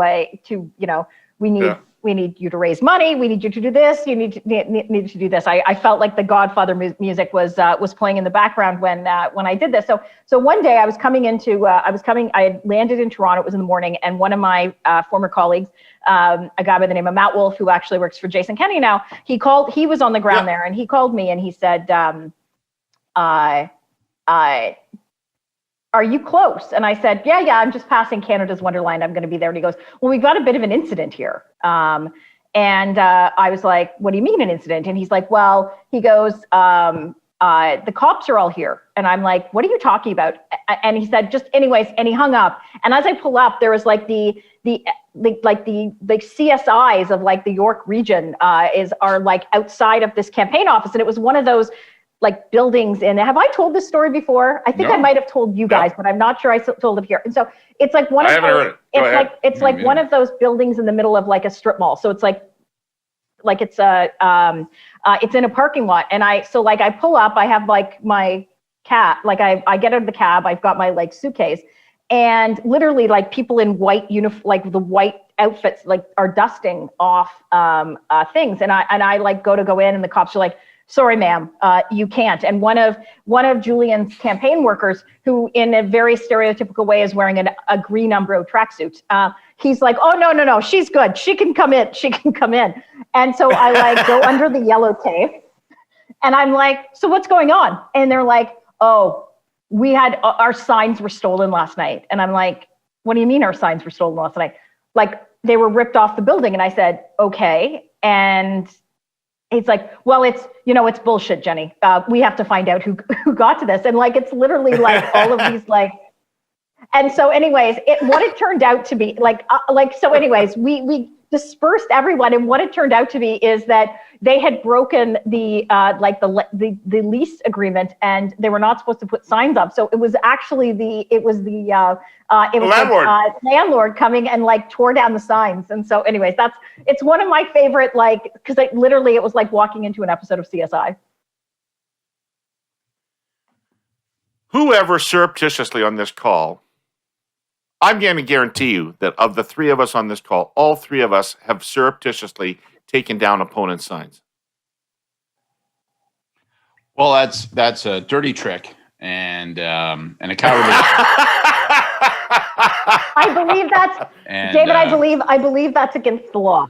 we need you to raise money. We need you to do this. You need to do this. I felt like the Godfather music was playing in the background when I did this. So one day I had landed in Toronto. It was in the morning, and one of my former colleagues, a guy by the name of Matt Wolf, who actually works for Jason Kenney now, he was on the ground there, and he called me and he said, are you close? And I said, yeah, I'm just passing Canada's Wonderland. I'm going to be there. And he goes, well, we've got a bit of an incident here. And I was like, what do you mean an incident? And he's like, well, he goes, the cops are all here. And I'm like, what are you talking about? And he said, just anyways, and he hung up. And as I pull up, there was the CSIs of the York region are outside of this campaign office. And it was one of those buildings in, have I told this story before? I think I might have told you guys, but I'm not sure I told it here. And so it's one of those, it's one of those buildings in the middle of a strip mall. So it's it's in a parking lot. And I pull up, I have my cab, I get out of the cab, I've got my suitcase, and literally people in white the white outfits are dusting off things. And I go in, and the cops are like, sorry, ma'am, you can't. And one of Julian's campaign workers, who in a very stereotypical way is wearing a green Umbro tracksuit, he's like, oh, no, she's good. She can come in. And so I go under the yellow tape, and I'm like, so what's going on? And they're like, oh, we had our signs were stolen last night. And I'm like, what do you mean our signs were stolen last night? They were ripped off the building. And I said, okay. And he's like, well, it's bullshit, Jenni. We have to find out who got to this. And it's literally all of these and so anyways, what it turned out to be so anyways, we dispersed everyone. And what it turned out to be is that they had broken the lease agreement, and they were not supposed to put signs up. So it was actually the landlord coming and tore down the signs. And so anyways, it's one of my favorite, because it was like walking into an episode of CSI. Whoever surreptitiously on this call, I'm going to guarantee you that of the 3 of us on this call, all 3 of us have surreptitiously taken down opponents' signs. Well, that's a dirty trick and a cowardly. I believe that's David. I believe that's against the law.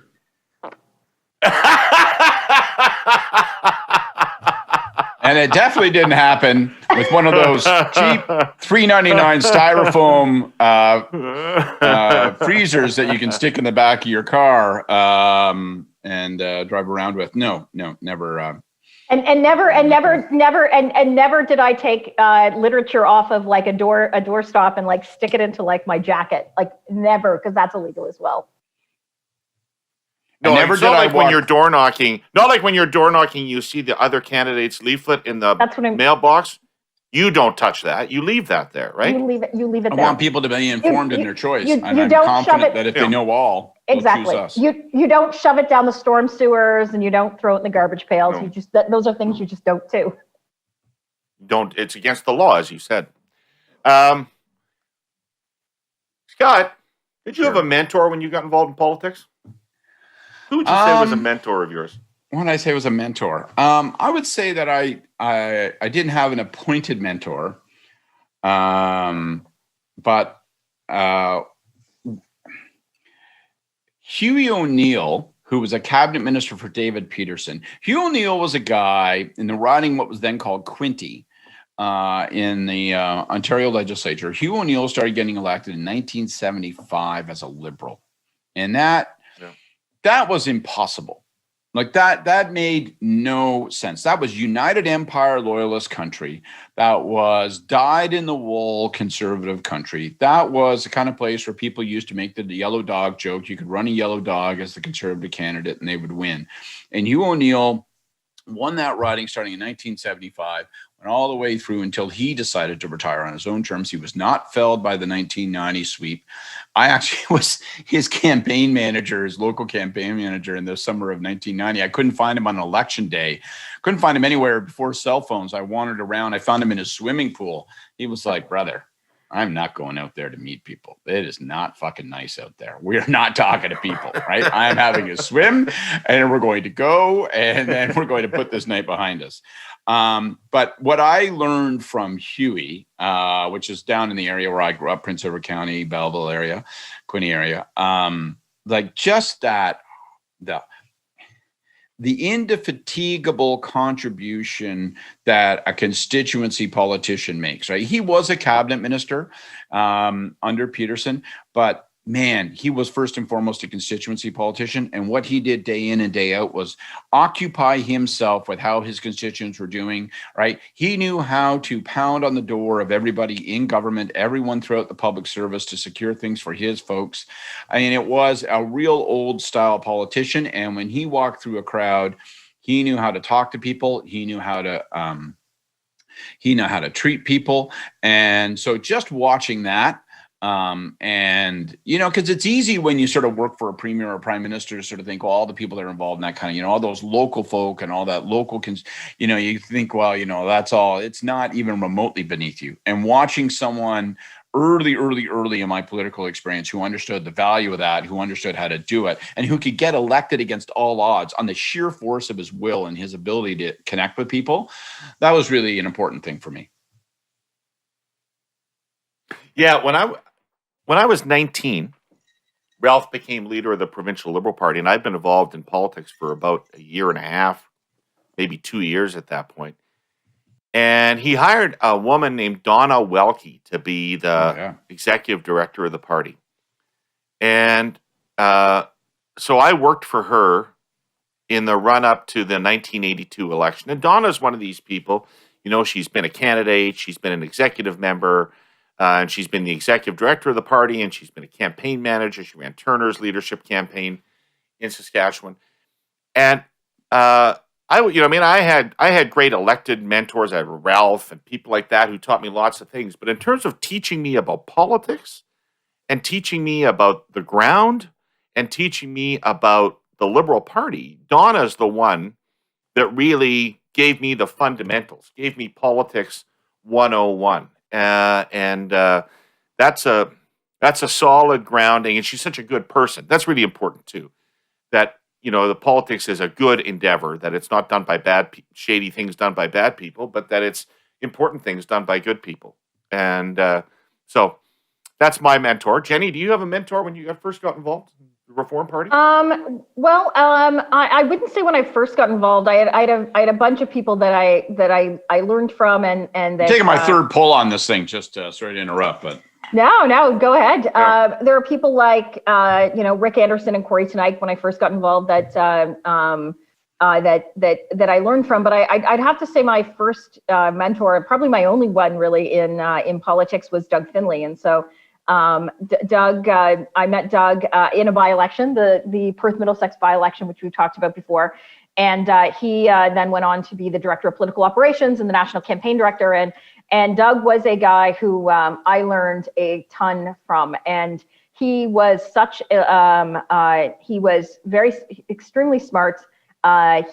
And it definitely didn't happen with one of those cheap $3.99 styrofoam freezers that you can stick in the back of your car and drive around with. No, never. And never did I take literature off of like a doorstop and like stick it into like my jacket. Like never, because that's illegal as well. No, it's not like when you're door knocking. Not like when you're door knocking, you see the other candidate's leaflet in the mailbox. You don't touch that. You leave that there, right? You leave it there. I want people to be informed in their choice. And I'm confident that if they know all, exactly. they'll choose us. You don't shove it down the storm sewers and you don't throw it in the garbage pails. No. You just those are things you just don't do. Don't. It's against the law, as you said. Scott, did you have a mentor when you got involved in politics? Who would you say was a mentor of yours? When I say was a mentor, I would say that I didn't have an appointed mentor, but Huey O'Neill, who was a cabinet minister for David Peterson. Huey O'Neill was a guy in the riding what was then called Quinte in the Ontario legislature. Huey O'Neill started getting elected in 1975 as a Liberal, and that was impossible. Like that made no sense. That was United Empire Loyalist country. That was dyed-in-the-wool conservative country. That was the kind of place where people used to make the yellow dog joke. You could run a yellow dog as the conservative candidate and they would win. And Huey O'Neill won that riding starting in 1975, went all the way through until he decided to retire on his own terms. He was not felled by the 1990 sweep. I actually was his campaign manager, his local campaign manager in the summer of 1990. I couldn't find him on election day. Couldn't find him anywhere before cell phones. I wandered around. I found him in his swimming pool. He was like, brother, I'm not going out there to meet people. It is not fucking nice out there. We're not talking to people, right? I'm having a swim and we're going to go and then we're going to put this night behind us. But what I learned from Huey, which is down in the area where I grew up, Prince Edward County, Belleville area, Quinte area, like just that, the indefatigable contribution that a constituency politician makes, right? He was a cabinet minister under Peterson, but man, he was first and foremost a constituency politician. And what he did day in and day out was occupy himself with how his constituents were doing, right? He knew how to pound on the door of everybody in government, everyone throughout the public service to secure things for his folks. I mean, it was a real old style politician. And when he walked through a crowd, he knew how to talk to people. He knew how to treat people. And so just watching that, and, you know, because it's easy when you sort of work for a premier or a prime minister to sort of think, well, all the people that are involved in that kind of, you know, all those local folk and all that local, you know, you think, well, you know, that's all, it's not even remotely beneath you. And watching someone early in my political experience who understood the value of that, who understood how to do it, and who could get elected against all odds on the sheer force of his will and his ability to connect with people, that was really an important thing for me. Yeah, when I was 19, Ralph became leader of the Provincial Liberal Party, and I've been involved in politics for about a year and a half, maybe 2 years at that point. And he hired a woman named Donna Welke to be the executive director of the party. And so I worked for her in the run-up to the 1982 election. And Donna's one of these people, you know, she's been a candidate, she's been an executive member, and she's been the executive director of the party, and she's been a campaign manager. She ran Turner's leadership campaign in Saskatchewan. And I had great elected mentors. I had Ralph and people like that who taught me lots of things. But in terms of teaching me about politics and teaching me about the ground and teaching me about the Liberal Party, Donna's the one that really gave me the fundamentals, gave me politics 101. That's a solid grounding, and she's such a good person. That's really important too. That, you know, the politics is a good endeavor. That it's not done by shady things done by bad people, but that it's important things done by good people. And so that's my mentor. Jenni, do you have a mentor when you first got involved? Reform Party? I wouldn't say when I first got involved. I had a bunch of people that I learned from, and that, taking my third poll on this thing. Just sorry to interrupt, but no, go ahead. Yeah. There are people like Rick Anderson and Corey Tonight when I first got involved that I learned from. But I'd have to say my first mentor, probably my only one really in politics, was Doug Finley, and so. Doug, I met Doug in a by-election, the Perth Middlesex by-election, which we've talked about before. And he then went on to be the director of political operations and the national campaign director. And Doug was a guy who I learned a ton from. And he was he was extremely smart.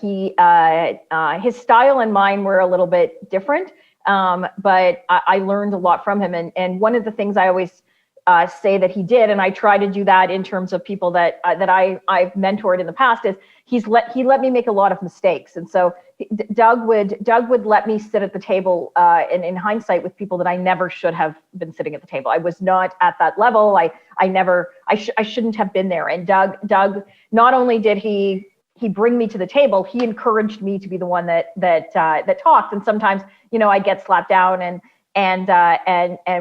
His style and mine were a little bit different, but I learned a lot from him. And one of the things I always say that he did, and I try to do that in terms of people that I've mentored in the past, is he let me make a lot of mistakes. And so Doug would let me sit at the table, and in hindsight, with people that I never should have been sitting at the table. I was not at that level. I shouldn't have been there. And Doug not only did he bring me to the table, he encouraged me to be the one that talked. And sometimes, I get slapped down and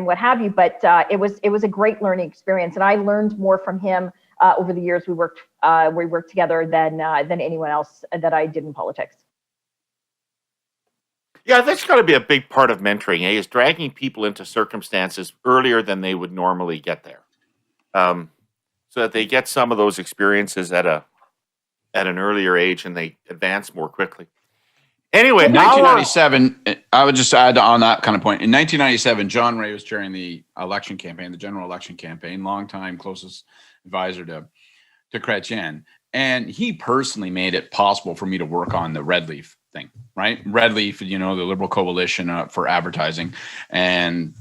what have you. But it was a great learning experience, and I learned more from him over the years we worked together than anyone else that I did in politics. Yeah, that's got to be a big part of mentoring, is dragging people into circumstances earlier than they would normally get there, so that they get some of those experiences at an earlier age and they advance more quickly. Anyway, in 1997, I would just add on that kind of point. In 1997, John Ray was chairing the election campaign, the general election campaign, longtime closest advisor to Chrétien. And he personally made it possible for me to work on the Red Leaf thing, right? Red Leaf, the Liberal Coalition for advertising. And,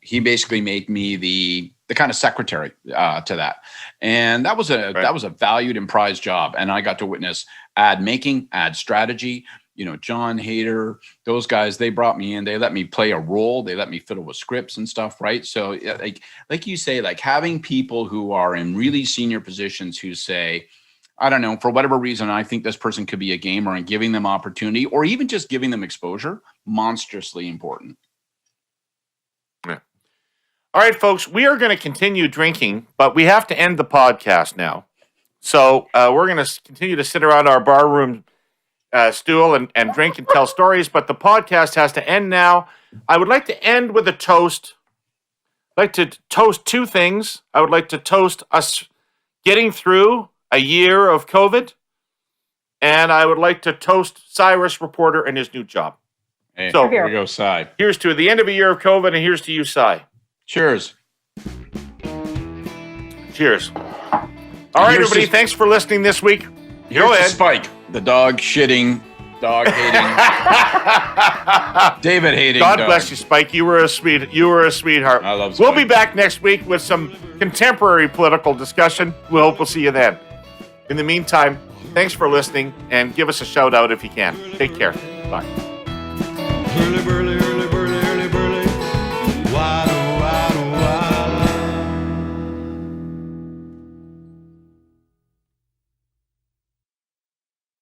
he basically made me the kind of secretary to that. And that was a valued and prized job. And I got to witness ad making, ad strategy. John Hader, those guys, they brought me in, they let me play a role, they let me fiddle with scripts and stuff, right? So like you say, like having people who are in really senior positions who say, I don't know, for whatever reason, I think this person could be a gamer, and giving them opportunity or even just giving them exposure, monstrously important. Yeah. All right, folks, we are going to continue drinking, but we have to end the podcast now. So we're going to continue to sit around our bar room stool and drink and tell stories, but the podcast has to end now. I would like to end with a toast. I'd like to toast two things. I would like to toast us getting through a year of COVID, and I would like to toast Cyrus Reporter and his new job. Hey, so here we go, Cy. Here's to the end of a year of COVID, and here's to you, Cy. Cheers. Cheers. All right, everybody, thanks for listening this week. Go ahead. Spike. The dog shitting, dog hating, David hating. God dog. bless you, Spike. You were a sweetheart. I love Spike. We'll be back next week with some contemporary political discussion. We hope we'll see you then. In the meantime, thanks for listening, and give us a shout out if you can. Take care. Bye. Herle Burly, Herle Burly.